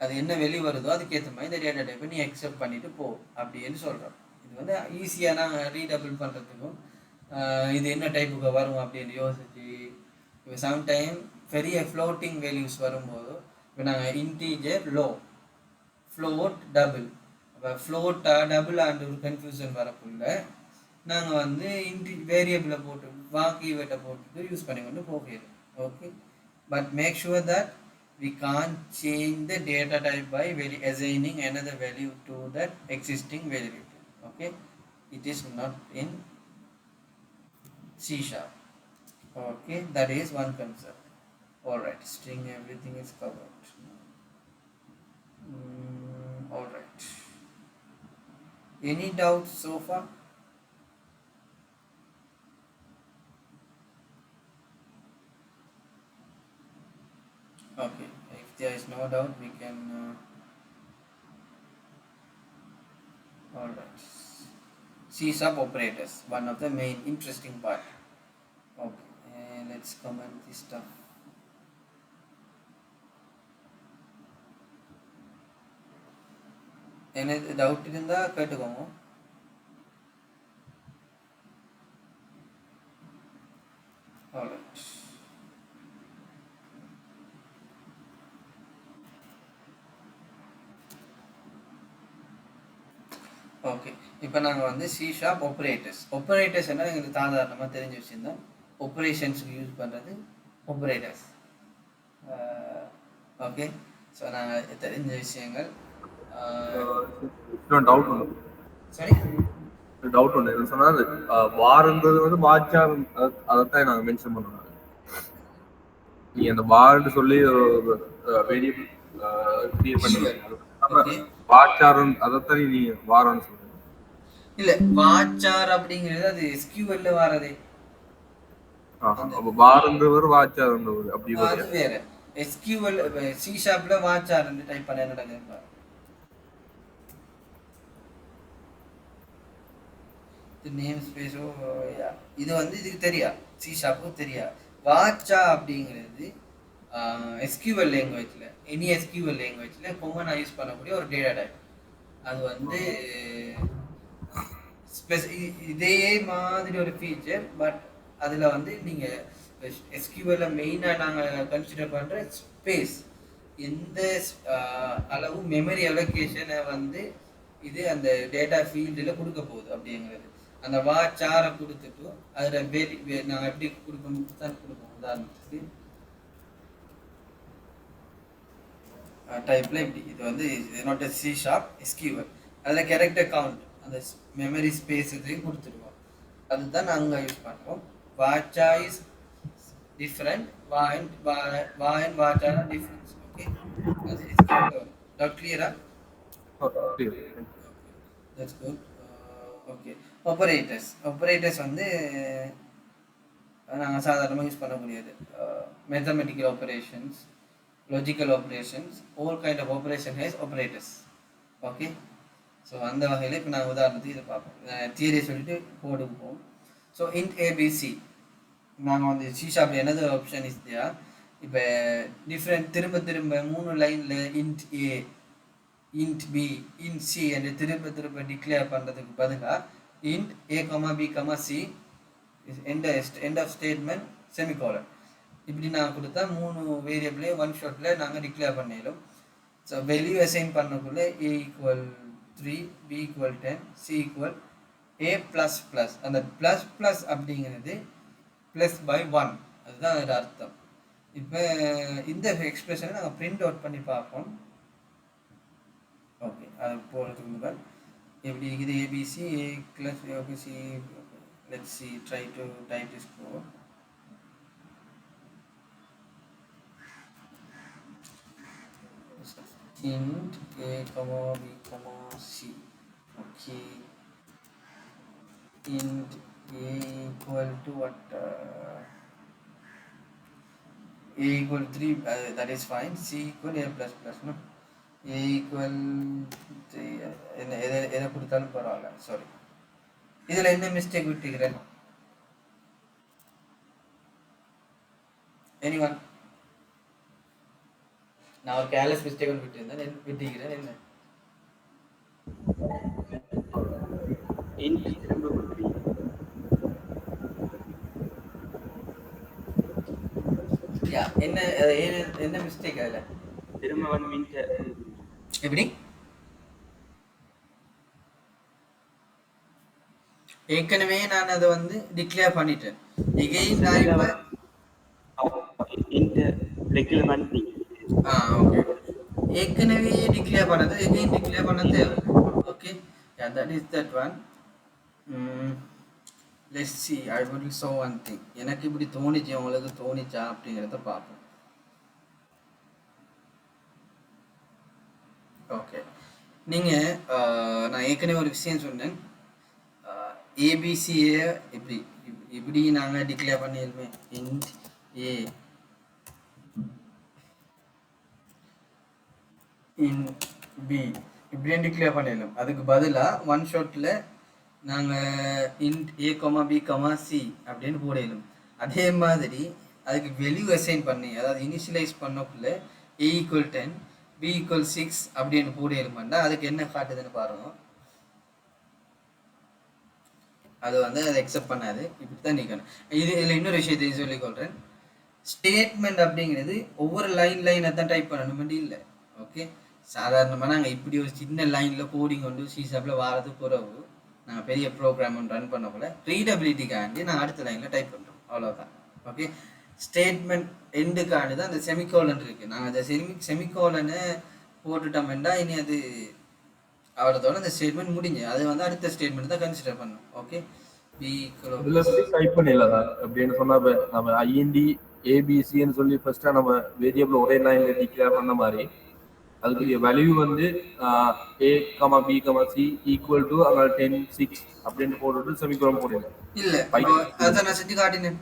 அது என்ன வெளியே வருதோ அதுக்கேற்ற மாதிரி இந்த டேட்டா டைப்பை நீ அக்செப்ட் பண்ணிவிட்டு போ அப்படின்னு சொல்கிறோம். இது வந்து ஈஸியாக நாங்கள் ரீடபிள் பண்ணுறதுக்கும் இது என்ன டைப்புக்கு வரும் அப்படின்னு யோசிச்சு, இப்போ சம்டைம் பெரிய ஃப்ளோட்டிங் வேல்யூஸ் வரும்போது இப்போ நாங்கள் இன்டீஜர் லோ ஃப்ளோட் டபுள், இப்போ ஃப்ளோட்டாக டபுள் ஆண்டு ஒரு கன்ஃபியூஷன் வரக்குள்ள நாங்கள் வந்து வேரியபிளை போட்டு வாக்கு ஈவெண்ட்டை போட்டுட்டு யூஸ் பண்ணி கொண்டு போகிறது. Okay, but make sure that we can't change the data type by assigning another value to that existing variable. Okay, it is not in C#. Okay, that is one concept. All right, string everything is covered. All right, any doubts so far? Okay, if there is no doubt we can all right, C# operators, one of the main interesting part. Okay, let's comment this stuff. Any doubt இருந்தா கேட்டுக்கோங்க. All right, okay, இப்போ நாங்கள் வந்து C# operators என்ன எங்களுக்கு சாதாரணமாக தெரிஞ்சு வச்சுருந்தோம். ஆப்ரேஷன்ஸுக்கு யூஸ் பண்ணுறது ஆப்பரேட்டர்ஸ். ஓகே, ஸோ நாங்கள் தெரிஞ்ச விஷயங்கள். டவுட் ஒன்று, சரி, டவுட் ஒன்று என்ன சொன்னால், வார்ன்றது வந்து வாச்சார், அதைத்தான் நாங்கள் மென்ஷன் பண்ணுவோம். நீ அந்த வார்ன்னு சொல்லி வேரியபிள் கிரியேட் பண்ணுவீங்க, வாச்சார் அதைத்தான் நீ வாரன்னு சொல்லுங்க. இல்லை, வாச்சார் அப்படிங்கிறது அது SQL வரதே. அப்போ வார்ன்றவர் வாச்சார்ன்றவர் அப்படி அது வேற. SQL C# வாச்சார் டைப் பண்ண என்ன நடக்குது? நேம் ஸ்பேஸோ இது வந்து இதுக்கு தெரியா, C# தெரியா. வாச்சா அப்படிங்கிறது SQL லாங்குவேஜில், எனி SQL லாங்குவேஜில் காமனாக யூஸ் பண்ணக்கூடிய ஒரு டேட்டா டைப். அது வந்து இதே மாதிரி ஒரு ஃபீச்சர், பட் அதில் வந்து நீங்கள் SQL மெயினாக நாங்கள் கன்சிடர் பண்ணுற ஸ்பேஸ், எந்த அளவு மெமரி அலோகேஷனை வந்து இது அந்த டேட்டா ஃபீல்டில் கொடுக்க போகுது அப்படிங்கிறது. அந்த வாச்சாரை கொடுத்துட்டு அதில் நாங்கள் எப்படி கொடுக்கணும் தான் கொடுப்போம். உதாரணத்துக்கு டைப்பில் இப்படி இது வந்து என்னோட C# SQL, அதில் கேரக்டர் கவுண்ட் அந்த மெமரி ஸ்பேஸ் இதையும் கொடுத்துருவோம். அதுதான் நாங்கள் யூஸ் பண்ணுறோம். Whatcha is different, whatcha difference. Okay, அது SQL. Not clear? That's good. Okay. Operators வந்து நாங்கள் சாதாரணமாக யூஸ் பண்ணக்கூடியது. Mathematical operations, logical operations, all kind of operation has operators. Okay. So அந்த வகையில் இப்போ நாங்கள் உதாரணத்துக்கு இதை பார்ப்போம். தியரியை சொல்லிட்டு கோடுக்கு போவோம். ஸோ இன்ட் ஏபிசி நாங்கள் வந்து C# என்னது ஆப்ஷன் இஸ் தியா. இப்போ டிஃப்ரெண்ட் திரும்ப 3 லைனில் இன்ட் ஏ, இன்ட் பி, இன்ட் சி என்று திரும்ப டிக்ளேர் பண்ணுறதுக்கு பதிலாக int A, B, C end of statement semicolon இப்படி நாங்கள் கொடுத்தா 3 வேரியபிளே ஒன் ஷாட்டில் நாங்கள் டிக்ளேர் பண்ணிடும். ஸோ வேல்யூ அசைன் பண்ணக்குள்ளே A = 3, B = 10, C = A++. அந்த ++ அப்படிங்கிறது +/1 அதுதான் அதோட அர்த்தம். இப்போ இந்த எக்ஸ்பிரஷனை நாங்கள் பிரிண்ட் அவுட் பண்ணி பார்ப்போம். ஓகே, அது போகிறதுக்கு முதல் எப்படி இருக்குது ABC A+ABC. Let's see, try to type this code. Int A, B, C. Okay. Int A = what? A = 3, that is fine. C = A++, no? A = எதை கொடுத்தாலும் பரவாயில்ல. சாரி, இதில் என்ன மிஸ்டேக் விட்டுக்கிறேன்? எனிவன், நான் ஒரு கேர்லெஸ் மிஸ்டேக் ஒன்று விட்டுக்கிறேன். என்ன என்ன மிஸ்டேக் அதில்? எப்படி? ஏற்கனவே நான் அதை வந்து டிக்ளேர் பண்ணிட்டேன். எகைன் நான் ஓகே, ஏற்கனவே டிக்ளேர் பண்ணது எகைன் டிக்ளேர் பண்ணது. Okay, that is that one. Let's see, I will show one thing. எனக்கு இப்படி தோணிச்சு, உங்களுக்கு தோணிச்சா அப்படிங்கிறத பார்ப்போம். ஓகே, நீங்கள் நான் ஏற்கனவே ஒரு விஷயம் சொன்னேன். ஏபிசியை இப்படி நாங்கள் டிக்ளேர் பண்ணிடுமே. இன்ட் ஏ, இன்ட் பி இப்படின்னு டிக்ளேர் பண்ணிடலாம். அதுக்கு பதிலாக ஒன் ஷாட்டில் நாங்கள் இன்ட் A, B, C அப்படின்னு போடலாம். அதே மாதிரி அதுக்கு வேல்யூ அசைன் பண்ணி, அதாவது இனிஷியலைஸ் பண்ணக்குள்ள A = 10, B = 6 அப்படின்னு போடலாம்னா அதுக்கு என்ன காட்டுதுன்னு பாருங்க. அது வந்து அதை அக்செப்ட் பண்ணாது. இப்படி தான் நிற்கணும். இதில் இன்னொரு விஷயத்தையும் சொல்லிக்கொள்கிறேன். ஸ்டேட்மெண்ட் அப்படிங்கிறது ஒவ்வொரு லைனை தான் டைப் பண்ணணும் இல்லை. ஓகே, சாதாரணமாக நாங்கள் இப்படி ஒரு சின்ன லைனில் கோடிங் கொண்டு C# வாரது குறவு. நாங்கள் பெரிய ப்ரோக்ராம் ஒன்று ரன் பண்ணக்குள்ள ரீடபிலிட்டிக்காண்டி நாங்கள் அடுத்த லைனில் டைப் பண்ணுறோம், அவ்வளோதான். ஓகே, ஸ்டேட்மெண்ட் எண்டுக்காண்டி தான் அந்த செமிகோலன் இருக்குது. நாங்கள் அந்த செமிகோலனை போட்டுட்டோம்னா இனி அது அவ்வளோதோட அந்த ஸ்டேட்மெண்ட் முடிஞ்சு. அது வந்து அடுத்த ஸ்டேட்மெண்ட் தான் கன்சிடர் பண்ணணும். ஓகே, டைப் பண்ணிடலாம் அப்படின்னு சொன்னால் நம்ம IND ABCன்னு சொல்லி ஃபர்ஸ்ட்டாக நம்ம வேரியபிள் ஒரே லைனில் டிக்ளேர் பண்ண மாதிரி அதுக்குரிய வேல்யூ வந்து A, B, C = அங்கே 10, 6 அப்படின்னு போட்டுட்டு செமிகோலன் போடலாம். இல்லை, அதை நான் செஞ்சு காட்டினேன்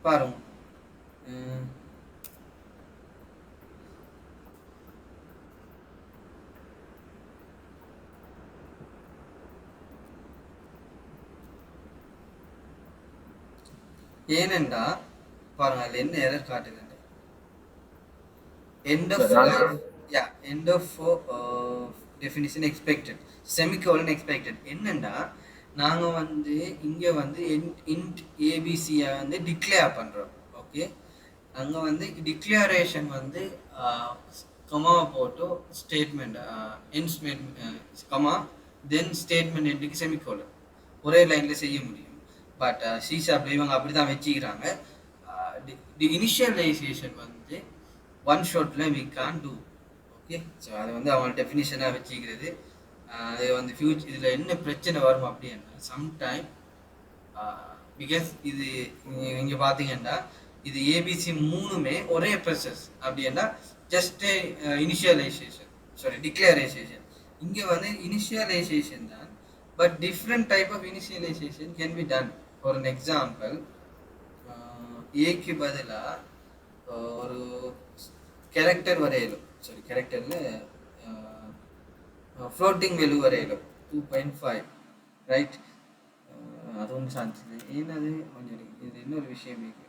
பாருங்க. ஏனென்றா பாருங்க, அதில் என்ன எரர் காட்டுது. end of definition expected, semicolon expected. என்னன்னா நாங்கள் வந்து இங்கே வந்து int ABCயை வந்து டிக்ளேர் பண்ணுறோம். ஓகே, அங்கே வந்து டிக்ளரேஷன் வந்து கமாவை போட்டு ஸ்டேட்மெண்ட் என் ஸ்டேட்மெண்ட் கமா தென் ஸ்டேட்மெண்ட் எண்டுக்கு செமிகோலன் ஒரே லைனில் செய்ய முடியும். பட் C# இவங்க அப்படி தான் வச்சுக்கிறாங்க. தி இனிஷியலைசேஷன் வந்து ஒன் ஷாட்டில் we can do. Okay, so அதை வந்து அவங்க டெஃபினிஷனாக வச்சுக்கிறது. அது வந்து இதில் என்ன பிரச்சனை வரும் அப்படின்னா சம்டைம் பிகாஸ் இது இங்கே பார்த்தீங்கன்னா இது ABC 3மே ஒரே ப்ராசஸ் அப்படின்னா ஜஸ்ட் இனிஷியலைசேஷன் டிக்ளரேஷன். இங்கே வந்து இனிஷியலைசேஷன் தான் but different type of initialization can be done. For an example, ஏக்கு பதிலா ஒரு கேரக்டர் வரையலும், சாரி கேரக்டரில் ஃப்ளோட்டிங் வேல்யூ வரையலும் 2.5, ரைட். அது ஒன்றும் சான்ஸ் இல்லை. ஏன்னது கொஞ்சம் இது இன்னொரு விஷயம் இருக்கு.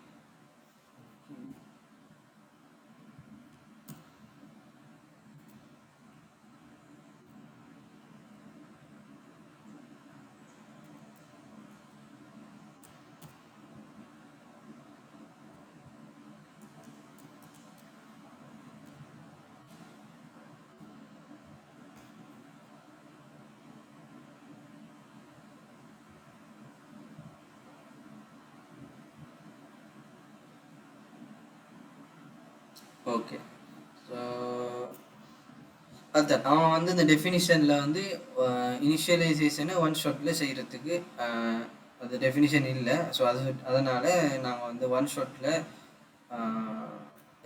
ஓகே, ஸோ அதுதான் அவன் வந்து இந்த டெஃபினிஷனில் வந்து இனிஷியலைசேஷனை ஒன் ஷாட்டில் செய்கிறதுக்கு அது டெஃபினிஷன் இல்லை. ஸோ அதனால் நாங்கள் வந்து ஒன் ஷாட்டில்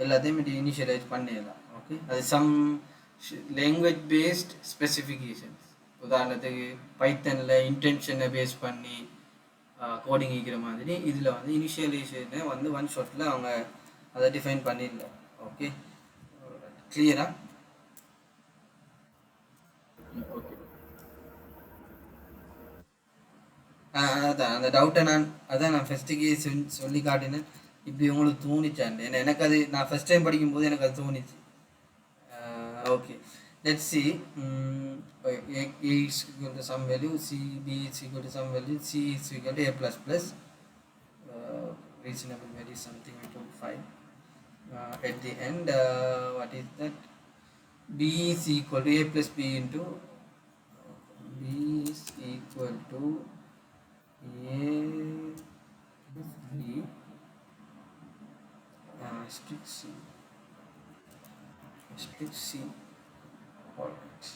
எல்லாத்தையும் இனிஷியலைஸ் பண்ணிடலாம். ஓகே, அது சம் லாங்குவேஜ் பேஸ்ட் ஸ்பெசிஃபிகேஷன்ஸ். உதாரணத்துக்கு பைத்தனில் இன்டென்ஷனை பேஸ் பண்ணி கோடிங் இருக்கிற மாதிரி இதில் வந்து இனிஷியலைசேஷனை வந்து ஒன் ஷாட்டில் அவங்க அதை டிஃபைன் பண்ணிடல. ஓகே, கிளியரா? அதான் அந்த டவுட்டை நான் ஃபஸ்ட்டுக்கே சொல்லி காட்டினேன். இப்படி உங்களுக்கு தோணிச்சாண்டு, ஏன்னா எனக்கு அது நான் ஃபஸ்ட் டைம் படிக்கும்போது எனக்கு அது தோணிச்சு. Okay, let's see. A is equal to some value, B is equal to some value, C is equal to A plus plus. Reasonable value something we took 5. At the end, what is that? B is equal to A plus B into B is equal to A plus B split C. Split C. All right.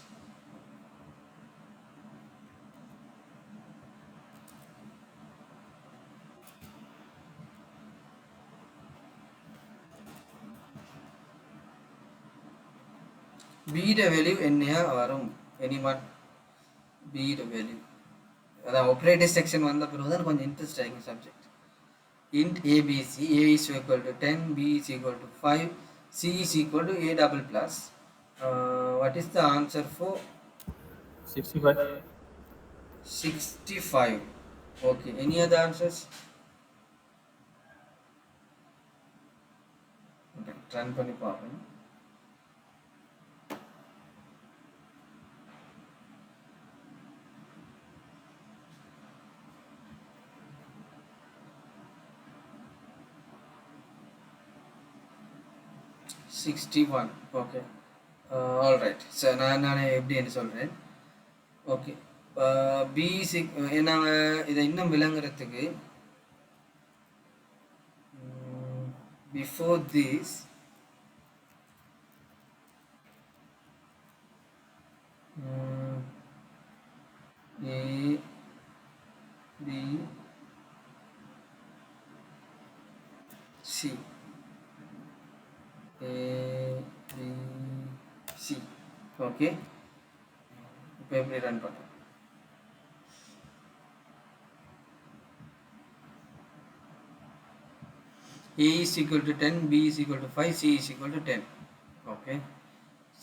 B value என்னையா வரும்? Anyone B value, அதான் operator section வந்த பிறகு தான் கொஞ்சம் interest ஆகிங்க subject. int ABC, A is equal to 10, B is equal to 5, C is equal to A double plus. What is the answer for 65? 65. Okay, any other answers? Okay, run பண்ணி பாருங்க. Okay, alright. So நான் எப்படி என்ன சொல்கிறேன். Okay, B நாங்கள் இதை இன்னும் விளங்குறதுக்கு before this A B C A B C. Okay, இப்போ எப்படி ரன் பண்ணுறோம்? A is equal to 10, B is equal to 5, C is equal to 10. Okay,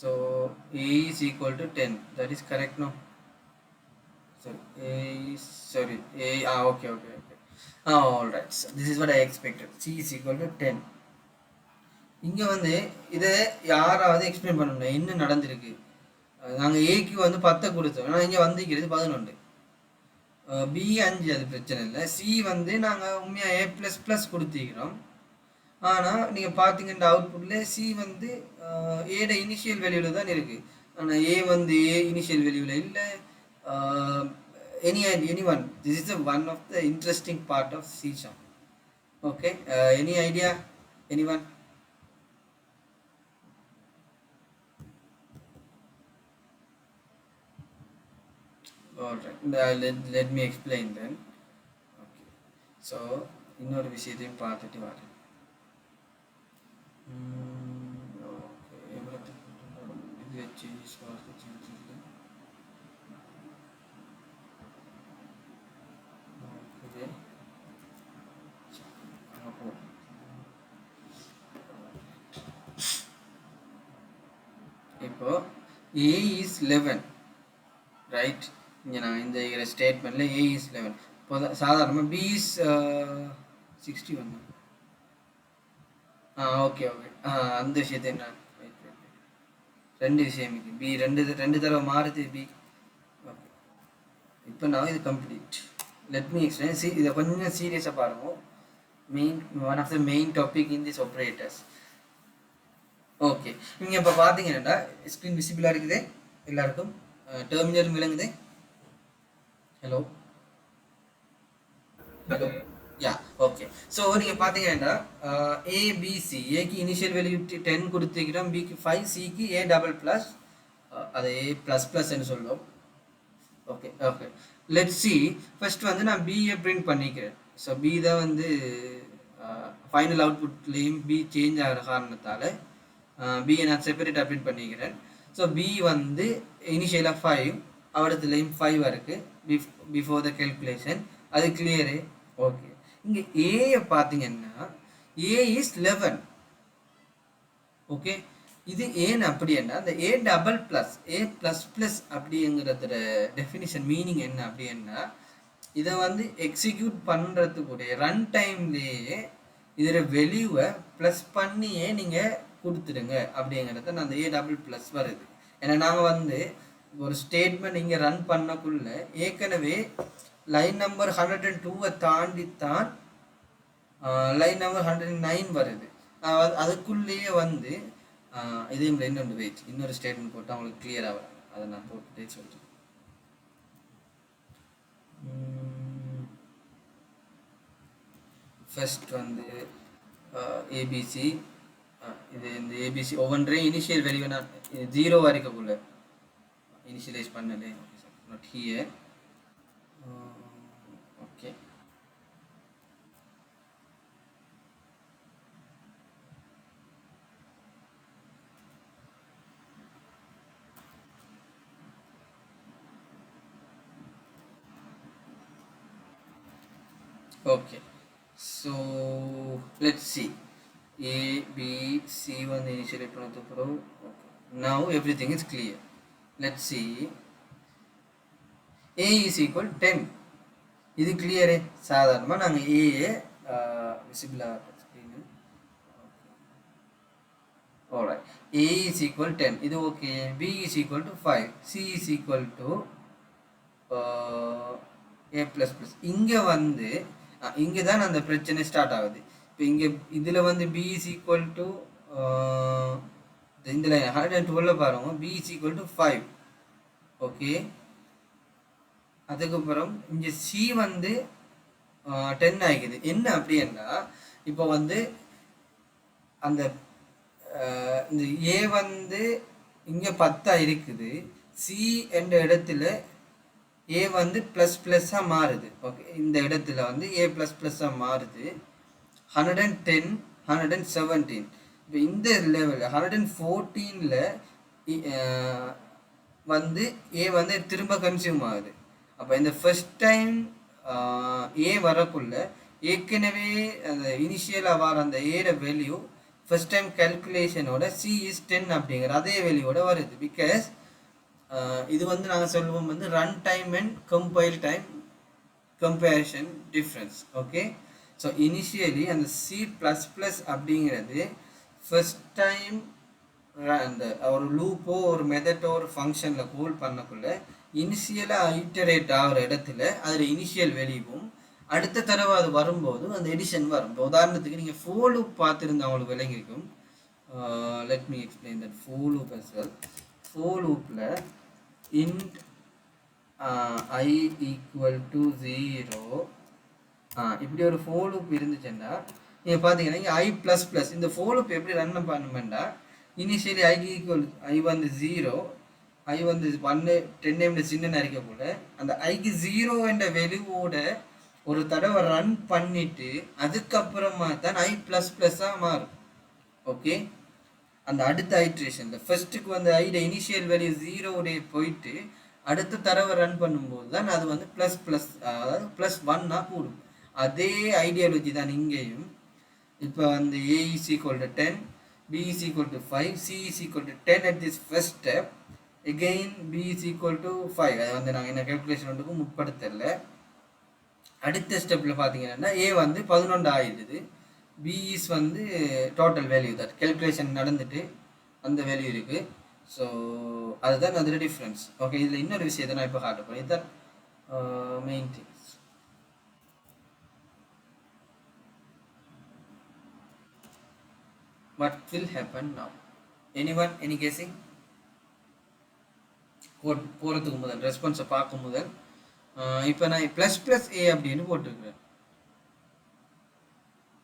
so A is equal to 10. That is correct, no? So A is, sorry, A, okay. All right, so this is what I expected. C is equal to 10. இங்கே வந்து இதை யாராவது explain பண்ணணும் என்ன நடந்திருக்கு. நாங்கள் ஏக்கு வந்து 10 கொடுத்தோம், ஆனால் இங்கே வந்திருக்கிறது 11. பி 5, அது பிரச்சனை இல்லை. சி வந்து நாங்கள் உண்மையாக A ப்ளஸ் ப்ளஸ் கொடுத்திருக்கிறோம். ஆனால் நீங்கள் பார்த்தீங்கன்னா அவுட்புட்டில் சி வந்து ஏட இனிஷியல் வேல்யூவில் தான் இருக்குது. ஆனால் ஏ வந்து ஏ இனிஷியல் வேல்யூவில் இல்லை. anyone, this is one of the interesting part of C#. Okay, any idea, anyone? All right, let me explain then. Okay, so இன்னொரு விஷயத்தையும் பார்த்துட்டு வரேன். ஓகே, இது வச்சு இப்போ a is 11 ரைட். இங்கே நான் இந்த ஸ்டேட்மெண்ட்டில் a is 11. இப்போ சாதாரணமாக b is 61. Okay okay. அந்த விஷயத்தை என்ன ரெண்டு விஷயம் பி ரெண்டு தடவை மாறுது பி. ஓகே, இப்போ நான் இது கம்ப்ளீட். Let me explain. இதை கொஞ்சம் சீரியஸாக பாருங்க. One of the main topic in this operators. Okay, நீங்கள் இப்போ பார்த்தீங்கன்னா ஸ்க்ரீன் விசிபிளாக இருக்குது எல்லாருக்கும், டெர்மினல் விளங்குது. Hello hello yeah okay. So நீங்கள் பார்த்தீங்கன்னா ஏபிசி, ஏக்கு இனிஷியல் வேல்யூ 10 கொடுத்துக்கிறோம், பிக்கு 5, சிக்கு ஏ டபுள் ப்ளஸ், அதை ஏ ப்ளஸ் ப்ளஸ்ன்னு சொல்லுவோம். Okay okay, let see. First வந்து நான் பியை பிரிண்ட் பண்ணிக்கிறேன். ஸோ பி தான் வந்து ஃபைனல் அவுட்புட்லேயும் பி சேஞ்ச் ஆகிற காரணத்தால் பியை நான் செப்பரேட்டாக பிரிண்ட் பண்ணிக்கிறேன். ஸோ பி வந்து இனிஷியலாக 5, அவடத்துலேயும் 5 இருக்குது பிஃபோர் த கேல்குலேஷன். அது கிளியரு. ஓகே, இங்கே ஏயை பார்த்தீங்கன்னா ஏ இஸ் 11. ஓகே, இது ஏன்னு அப்படி என்ன, அந்த A double plus A plus plus அப்படிங்கிறத டெஃபினிஷன் மீனிங் என்ன அப்படின்னா, இதை வந்து எக்ஸிக்யூட் பண்ணுறதுக்குடைய ரன் டைம்லேயே இதில் வெளியூவை ப்ளஸ் பண்ணியே நீங்கள் கொடுத்துடுங்க அப்படிங்கிறத நான் அந்த ஏ டபுள் ப்ளஸ் வருது. ஏன்னா நாங்கள் வந்து ஒரு ஸ்டேட்மெண்ட் இங்கே ரன் பண்ணக்குள்ள ஏற்கனவே லைன் நம்பர் 102 தாண்டித்தான் லைன் நம்பர் 109 வருது. அதுக்குள்ளேயே வந்து இதையும் இன்னொன்று வெயிட், இன்னொரு ஸ்டேட்மெண்ட் போட்டு அவங்களுக்கு கிளியராக வரும். அதை நான் போட்டுட்டே சொல்கிறேன். ஃபர்ஸ்ட் வந்து ஏபிசி, இது இந்த ஏபிசி ஒவ்வொன்றையும் இனிஷியல் வேல்யூ நான் 0 வரைக்குள்ள இனிஷியலைஸ் பண்ணலே. Okay sir, not here. Okay, okay, so let's see. A B C வந்து initiate பண்ணதுக்கு அப்புறம் now everything is clear. Let's see. A is equal 10. இது கிளியரே. சாதாரணமாக நாங்கள் ஏஏ விசிபிளாக screen. Alright, A is equal 10, இது okay. B is equal to 5, C is equal to A plus plus. இங்கே வந்து இங்கே தான் அந்த பிரச்சனை ஸ்டார்ட் ஆகுது. இப்போ இங்கே இதில் வந்து B is equal to இந்த லைன் 112 பாருங்க, B is equal to 5. Okay, அதுக்கப்புறம் இங்கே C வந்து 10 ஆகிக்குது. என்ன அப்படின்னா இப்போ வந்து அந்த இந்த A வந்து இங்கே 10 இருக்குது, C என்ற இடத்துல A வந்து ப்ளஸ் ப்ளஸ்ஸாக மாறுது. ஓகே, இந்த இடத்துல வந்து A ப்ளஸ் ப்ளஸ்ஸாக மாறுது. 110 117. இப்போ இந்த லெவலில் 114ல் வந்து A வந்து திரும்ப கன்சியூம் ஆகுது. அப்போ இந்த ஃபர்ஸ்ட் டைம் A வரக்குள்ள ஏற்கனவே அந்த இனிஷியலாக வர அந்த ஏட வேல்யூ ஃபர்ஸ்ட் டைம் கேல்குலேஷனோட C is 10 அப்படிங்கிற அதே வேல்யூவோட வருது. பிகாஸ் இது வந்து நாங்கள் சொல்லுவோம் வந்து run time and compile time comparison difference. Okay, so initially அந்த C++ அப்படிங்கிறது ஃபர்ஸ்ட் டைம் அந்த ஒரு லூப்போ ஒரு மெத்தடோ ஒரு ஃபங்க்ஷனில் கோல் பண்ணக்குள்ள இனிஷியலாக ஐட்டரேட் ஆகிற இடத்துல அதில் இனிஷியல் வேல்யூவும் அடுத்த தடவை அது வரும்போது அந்த எடிஷன் வரும். இப்போ உதாரணத்துக்கு நீங்கள் for loop பார்த்துருந்தா அவங்களுக்கு விளங்கியிருக்கும். Let me explain that for loop as well. for loopல int I equal to 0 இப்படி ஒரு for loop இருந்துச்சுன்னா நீங்கள் பார்த்தீங்கன்னா இங்கே I ப்ளஸ் ப்ளஸ் இந்த for loop எப்படி ரன் பண்ணணுமெண்டா இனிஷியலி I ஈக்குவல் I வந்து 0, I வந்து 1 10 சின்ன அறிக்க போல அந்த ஐக்கு 0 என்ற வேல்யூவோட ஒரு தடவை ரன் பண்ணிட்டு அதுக்கப்புறமா தான் I ப்ளஸ் ப்ளஸ்ஸாக மாறும். ஓகே, அந்த அடுத்த ஐட்ரேஷனில் ஃபர்ஸ்ட்டுக்கு வந்து ஐட இனிஷியல் வேல்யூ 0 போயிட்டு அடுத்த தடவை ரன் பண்ணும்போது தான் அது வந்து ப்ளஸ் ப்ளஸ் அதாவது +1 கூடும். அதே ஐடியாலஜி தான் இங்கேயும். இப்போ வந்து A is equal to 10, b is equal to 5, c is equal to 10 at this first step. Again b is equal to 5. அது வந்து நாங்கள் என்ன கேல்குலேஷன் ஒன்றுக்கும் முற்படுத்தல. அடுத்த ஸ்டெப்பில் பார்த்தீங்கன்னா a வந்து 11 ஆயிடுது. b is வந்து டோட்டல் வேல்யூ தான் கேல்குலேஷன் நடந்துட்டு அந்த வேல்யூ இருக்குது. ஸோ அதுதான் அதோட டிஃப்ரென்ஸ். ஓகே, இதில் இன்னொரு விஷயத்தை நான் இப்போ காட்ட போகிறேன். இதுதான் main things. What will happen now? Anyone? Any guessing? Code போகிறதுக்கு முதல் ரெஸ்பான்ஸை பார்க்கும் முதல் இப்போ நான் ப்ளஸ் ப்ளஸ் ஏ அப்படின்னு போட்டிருக்கிறேன்.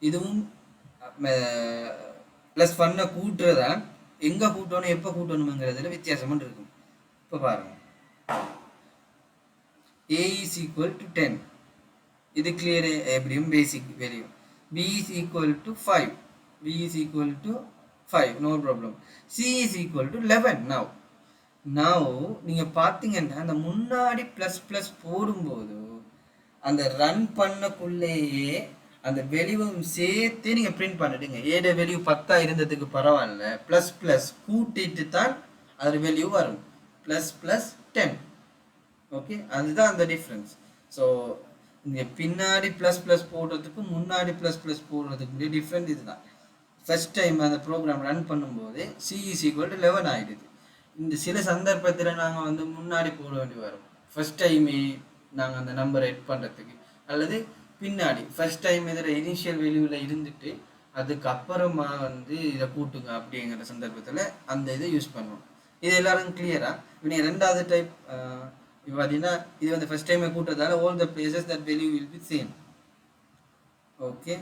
இதுவும் ப்ளஸ் பண்ண கூட்டுறதா எங்கே கூட்டணும் எப்போ கூட்டணுங்கிறதுல வித்தியாசமாக இருக்கும். இப்போ பாருங்க, a is equal to 10. இது கிளியர் எப்படியும் பேசிக் value. b is equal to 5. b is equal to 5, no problem. c is equal to 11. now நீங்கள் பார்த்தீங்கன்னா அந்த முன்னாடி ப்ளஸ் ப்ளஸ் போடும்போது அந்த ரன் பண்ணக்குள்ளேயே அந்த வெளியும் சேர்த்து நீங்கள் பிரிண்ட் பண்ணிடுங்க. ஏட வெளியூ 10 இருந்ததுக்கு பரவாயில்ல, ப்ளஸ் ப்ளஸ் கூட்டிட்டு தான் அது வெளியூ வரும். Plus plus 10. ஓகே, அதுதான் அந்த டிஃப்ரென்ஸ். ஸோ இங்கே பின்னாடி ப்ளஸ் ப்ளஸ் போடுறதுக்கு முன்னாடி ப்ளஸ் ப்ளஸ் போடுறதுக்கு டிஃப்ரெண்ட் இதுதான். ஃபர்ஸ்ட் டைம் அந்த ப்ரோக்ராம் ரன் பண்ணும்போது c is equal to 11 ஆகிடுது. இந்த சில சந்தர்ப்பத்தில் நாங்கள் வந்து முன்னாடி போட வேண்டி வரும், ஃபர்ஸ்ட் டைமே நாங்கள் அந்த நம்பரை எட் பண்ணுறதுக்கு, அல்லது பின்னாடி ஃபர்ஸ்ட் டைம் இதில் இனிஷியல் வேல்யூவில் இருந்துட்டு அதுக்கப்புறமா வந்து இதை கூட்டுங்க அப்படிங்கிற சந்தர்ப்பத்தில் அந்த இதை யூஸ் பண்ணுவோம். இது எல்லாரும் கிளியரா? இப்போ நீங்கள் ரெண்டாவது டைப் இப்போ பார்த்தீங்கன்னா இது வந்து ஃபர்ஸ்ட் டைமே கூட்டுறதால all the places that value will be same. Okay,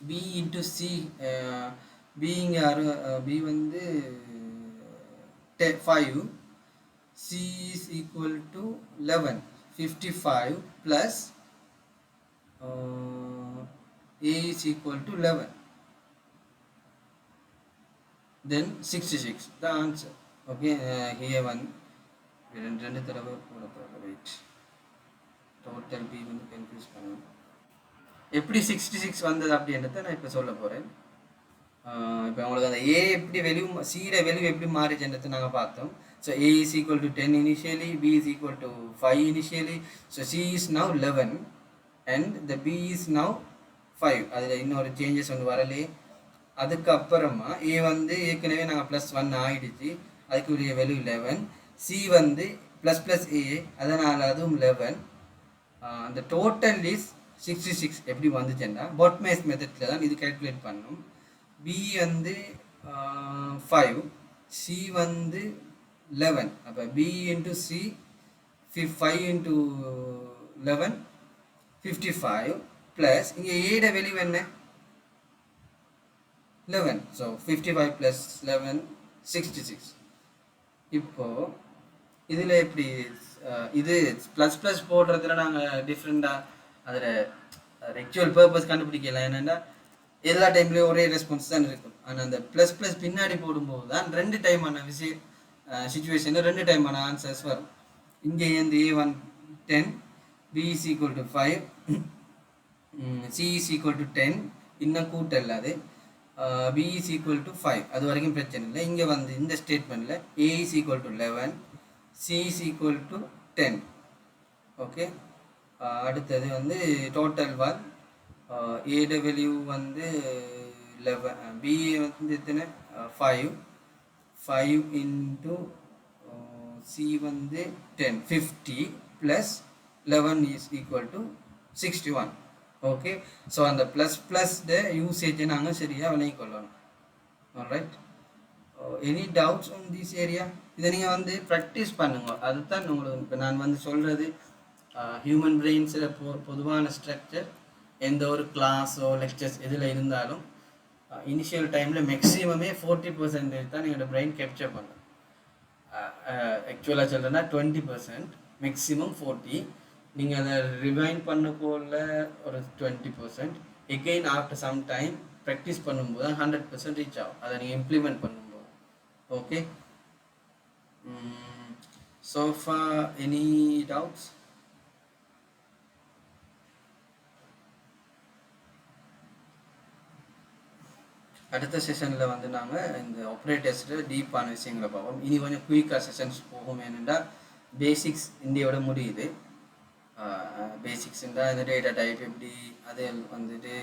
b into c, b இங்கே b வந்து 5, c is equal to 11, 55 plus a is equal to 11, then 66, the answer. Okay, here one ரெண்டு தடவை போட போகிறேன். வெயிட், டோட்டல் b வந்து confuse பண்ணுவேன். எப்படி 66 வந்தது அப்படின்றத நான் இப்போ சொல்ல போகிறேன். இப்போ உங்களுக்கு அந்த ஏ எப்படி வெளியூ சீட வெளியூ எப்படி மாறிச்சுன்றதை நாங்கள் பார்த்தோம். So a is equal to 10 initially, b is equal to 5 initially, so c is now 11 and the b is now 5. அதில் இன்னொரு சேஞ்சஸ் ஒன்று வரலே. அதுக்கப்புறமா a வந்து ஏற்கனவே நாங்கள் +1 ஆகிடுச்சு, அதுக்குரிய வேல்யூ 11. c வந்து ப்ளஸ் ப்ளஸ் a, அதனால் அதுவும் 11. அந்த டோட்டல் இஸ் 66. எப்படி வந்துச்சுன்னா பாட்மேஸ் மெத்தடில் தான் இது கேல்குலேட் பண்ணணும். b வந்து 5, c வந்து 11. அப்போ b into c 5 into 11 55 plus இங்கே ஏட வெளியூ என்ன 11. ஸோ 55 + 11 66. இப்போது இதில் எப்படி இது ப்ளஸ் ப்ளஸ் போடுறதுல நாங்கள் டிஃப்ரெண்ட்டாக அதில் ஆக்சுவல் பர்பஸ் கண்டுபிடிக்கலாம். என்னென்னா எல்லா டைம்லேயும் ஒரே ரெஸ்பான்ஸ் தான் இருக்கும். ஆனால் அந்த ப்ளஸ் ப்ளஸ் பின்னாடி போடும்போது தான் ரெண்டு டைமான சுச்சுவேஷனில் ரெண்டு டைமான ஆன்சர்ஸ் வரும். இங்கே வந்து a1 10, b is equal to 5, c is equal to 10, இன்னும் கூட்டல் அது b is equal to 5, அது வரைக்கும் பிரச்சனை இல்லை. இங்கே வந்து இந்த ஸ்டேட்மெண்ட்டில் a is equal to 11, c is equal to 10. Okay, அடுத்தது வந்து டோட்டல் ஒன் ஏட வேல்யூ வந்து 11, b வந்து எத்தனை 5 into c வந்து 10, 50 plus 11 is equal to 61. Okay, so அந்த ப்ளஸ் ப்ளஸ் யூசேஜை நாங்கள் சரியாக விளங்கி கொள்ளணும். Alright, any doubts on this area? இதை நீங்கள் வந்து ப்ராக்டிஸ் பண்ணுங்க. அதுதான் உங்களுக்கு இப்போ நான் வந்து சொல்கிறது. ஹியூமன் பிரெயின்ஸில் பொதுவான ஸ்ட்ரக்சர் எந்த ஒரு கிளாஸோ லெக்சர்ஸ் எதில் இருந்தாலும் இனிஷியல் டைமில் மேக்ஸிமமே 40% தான் எங்களோட பிரெயின் கேப்சர் பண்ணும். ஆக்சுவலாக சொல்கிறேன்னா 20%, மேக்ஸிமம் 40. நீங்கள் அதை ரிவைன் பண்ண போல ஒரு 20%. Again after some time practice பண்ணும்போது 100% ரீச் ஆகும், அதை நீங்கள் இம்ப்ளிமெண்ட் பண்ணும்போது. Okay, so far any doubts? அடுத்த செஷனில் வந்து நாங்கள் இந்த ஆப்ரேட்டர்ஸில் டீப்பான விஷயங்களை பார்ப்போம். இனி கொஞ்சம் குயிக்காக செஷன்ஸ் போகும். ஏனெண்டா பேசிக்ஸ் இந்தியோட முடியுது. பேசிக்ஸ்ன்றா இந்த டேட்டா டைப் எப்படி அது வந்துட்டு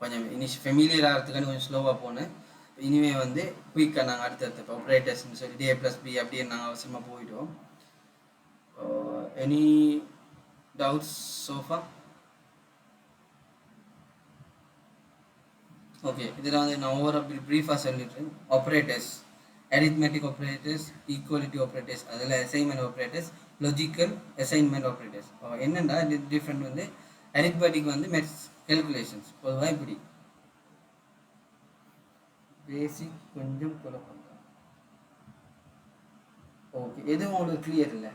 கொஞ்சம் ஃபெமிலியர் ஆகிறதுக்கான கொஞ்சம் ஸ்லோவாக போனேன். இனிமேல் வந்து குயிக்காக நாங்கள் அடுத்தடுத்து இப்போ ஆப்ரேட்டர்ஸ்ன்னு சொல்லி A+B அப்படியே நாங்கள் அவசரமாக போயிடுவோம். Any doubts sofa? ஓகே, இதில் வந்து நான் ஓவரால் ப்ரீஃபாக சொல்லிடுறேன். Operators, arithmetic operators, equality operators, அதில் assignment operators, logical assignment operators. என்னென்னா டிஃப்ரெண்ட் வந்து arithmetic வந்து மெட்ஸ் கேல்குலேஷன்ஸ் பொதுவாக இப்படி பேசிக் கொஞ்சம் குழப்பம் தான். ஓகே, எதுவும் உங்களுக்கு கிளியர் இல்லை?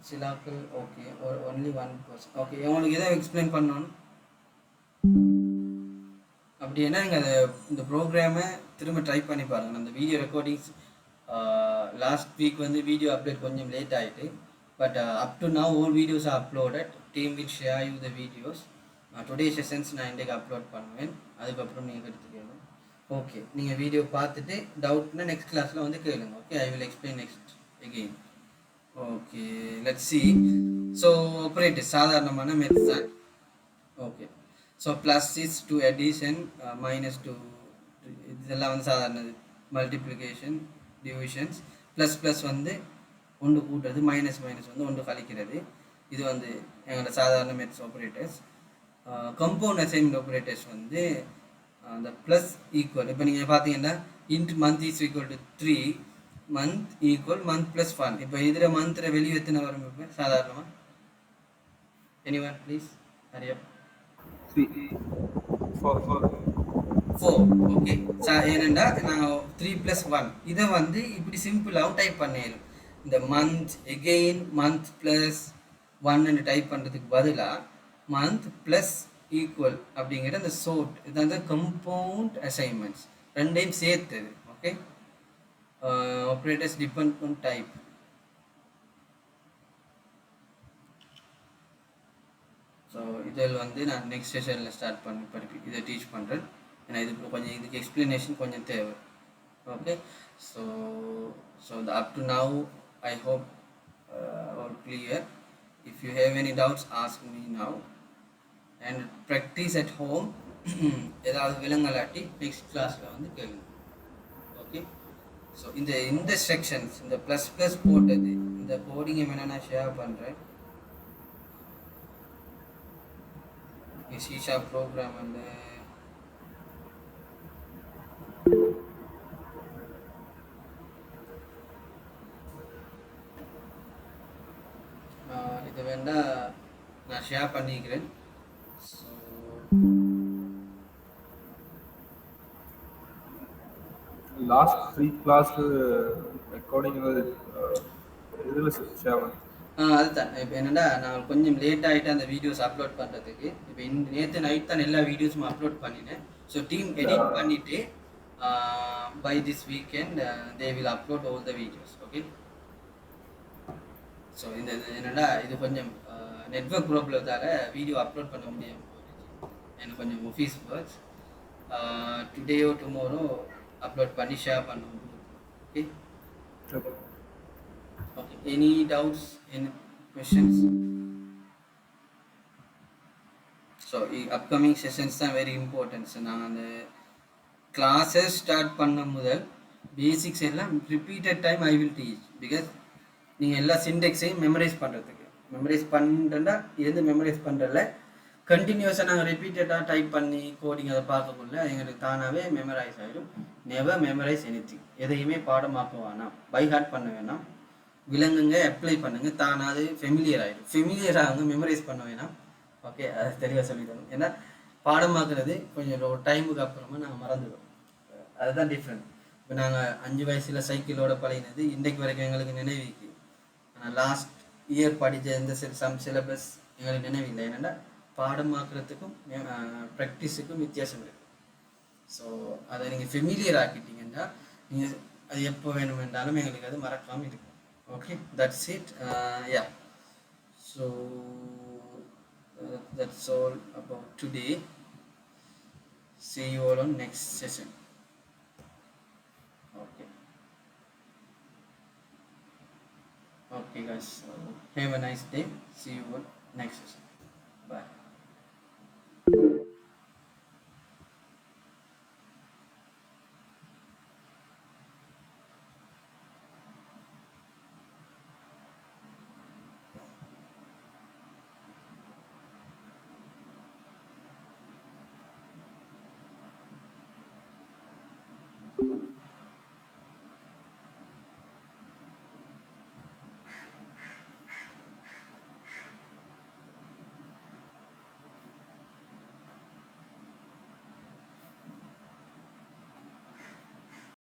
சிலாக்கள் ஓகே, ஒன்லி 1%. ஓகே, உங்களுக்கு எதாவது எக்ஸ்பிளைன் பண்ணணும் அப்படின்னா நீங்கள் அதை இந்த ப்ரோக்ராமை திரும்ப ட்ரை பண்ணி பாருங்கள். அந்த வீடியோ ரெக்கார்டிங்ஸ் லாஸ்ட் வீக் வந்து வீடியோ அப்டேட் கொஞ்சம் லேட் ஆகிட்டு, but up to now all videos are uploaded. Team will share you the videos. Today sessions நான் இன்றைக்கு அப்லோட் பண்ணுவேன். அதுக்கப்புறம் நீங்கள் எடுத்துக்கணும். ஓகே, நீங்கள் வீடியோ பார்த்துட்டு டவுட்னா நெக்ஸ்ட் கிளாஸில் வந்து கேளுங்க. Okay, I will explain next again. Okay, let's see. So operator சாதாரணமான மெத்தட் தான். Okay, so plus is to addition, minus to இதெல்லாம் வந்து சாதாரணது. மல்டிப்ளிகேஷன், டிவிஷன்ஸ், ப்ளஸ் ப்ளஸ் வந்து ஒன்று கூட்டுறது, மைனஸ் மைனஸ் வந்து ஒன்று கழிக்கிறது. இது வந்து எங்களோட சாதாரண maths operators. Compound assignment operators வந்து அந்த ப்ளஸ் ஈக்குவல். இப்போ நீங்கள் பார்த்தீங்கன்னா int month is equal to 3, month equal month plus 1. இப்போ இதில் மந்தில் வெளியே எத்தனை வரும்? இப்போ சாதாரணமாக anyone please hurry up. 4. Okay, ஏனெண்டா நாங்கள் 3 + 1 இதை வந்து இப்படி சிம்பிளாகவும் டைப் பண்ணிடலாம். இந்த month again month plus 1 type பண்ணுறதுக்கு பதிலாக மந்த் ப்ளஸ் ஈக்குவல் அப்படிங்கிற அந்த சோட், இது வந்து கம்பவுண்ட் அசைன்மெண்ட்ஸ் ரெண்டையும் சேர்த்தது. Okay, operators depend on type. So இதில் வந்து நான் நெக்ஸ்ட் செஷனில் ஸ்டார்ட் பண்ணி இதை டீச் பண்ணுறேன். ஏன்னா இதுக்கு எக்ஸ்பிளனேஷன் கொஞ்சம் தேவை. Okay, so up to now I hope all clear. If you have any doubts, ask me now. And practice at home. ஏதாவது விலங்கலாட்டி நெக்ஸ்ட் கிளாஸில் வந்து கேளுங்க. ஓகே, ஸோ இந்த செக்ஷன்ஸ் இந்த ப்ளஸ் ப்ளஸ் போட்டது இந்த கோடிங்கை வேணால் நான் ஷேர் பண்ணுறேன். C# ப்ரோக்ராம் வந்து இது வேண்டாம் நான் ஷேர் பண்ணிக்கிறேன். ஸோ லாஸ்ட் 3 கிளாஸ் ரெக்கார்டிங் இதில் ஷேர் பண்ணி அதுதான். இப்போ என்னென்னா நான் கொஞ்சம் லேட் ஆகிட்டு அந்த வீடியோஸ் அப்லோட் பண்ணுறதுக்கு. இப்போ நேற்று நைட் தான் எல்லா வீடியோஸும் அப்லோட் பண்ணினேன். ஸோ டீம் எடிட் பண்ணிவிட்டு by this weekend they will upload all the videos. Okay, so இந்த என்னென்னா இது கொஞ்சம் நெட்வொர்க் ப்ராப்ளத்தால் வீடியோ அப்லோட் பண்ண முடியாமல் போயிடுச்சு. எனக்கு கொஞ்சம் ஆஃபீஸ் ஒர்க்ஸ். டுடேயோ டுமாரோ அப்லோட் பண்ணி ஷேர் பண்ண முடியும். Okay, okay, any doubts, any questions? So upcoming sessions are very important. So நான் அந்த classes start பண்ண முதல் basics எல்லாம் repeated time I will teach, because நீங்கள் எல்லா சிண்டெக்ஸையும் மெமரைஸ் பண்ணுறதுக்கு மெமரைஸ் பண்ணுறா இருந்து மெமரைஸ் பண்ணுறல கண்டினியூஸாக நாங்கள் ரிப்பீட்டடாக டைப் பண்ணி கோடிங் அதை பார்க்கக்குள்ள எங்களுக்கு தானாகவே மெமரைஸ் ஆகிடும். Never memorise anything. எதையுமே பாடமாக்க வேணாம், பை ஹார்ட் பண்ண வேணாம், விலங்குங்க அப்ளை பண்ணுங்க, தானாக அது ஃபெமிலியர் ஆகிடும். ஃபெமிலியர் ஆகுங்க, மெமரைஸ் பண்ண வேணாம். ஓகே, அது தெளிவாக சொல்லித்தரோம். ஏன்னா பாடமாக்குறது கொஞ்சம் ஒரு டைமுக்கு அப்புறமா நாங்கள் மறந்துடுவோம். அதுதான் டிஃப்ரெண்ட். இப்போ நாங்கள் 5 வயசில் சைக்கிளோட பழகினது இன்றைக்கு வரைக்கும் எங்களுக்கு நினைவிக்கு. ஆனால் லாஸ்ட் இயர் படித்த எந்த சிலபஸ் எங்களுக்கு நினைவில்லை. என்னென்னா பாடமாக்குறதுக்கும் ப்ராக்டிஸுக்கும் வித்தியாசம் இருக்குது. ஸோ அதை நீங்கள் ஃபெமிலியர் ஆக்கிட்டீங்கன்னா நீங்கள் அது எப்போ வேணும் என்றாலும் எங்களுக்கு அது மறக்காமல் இருக்கும். Okay, that's it. Yeah, so that's all about today. see you all on next session. Okay. Okay guys, so have a nice day. See you all next session.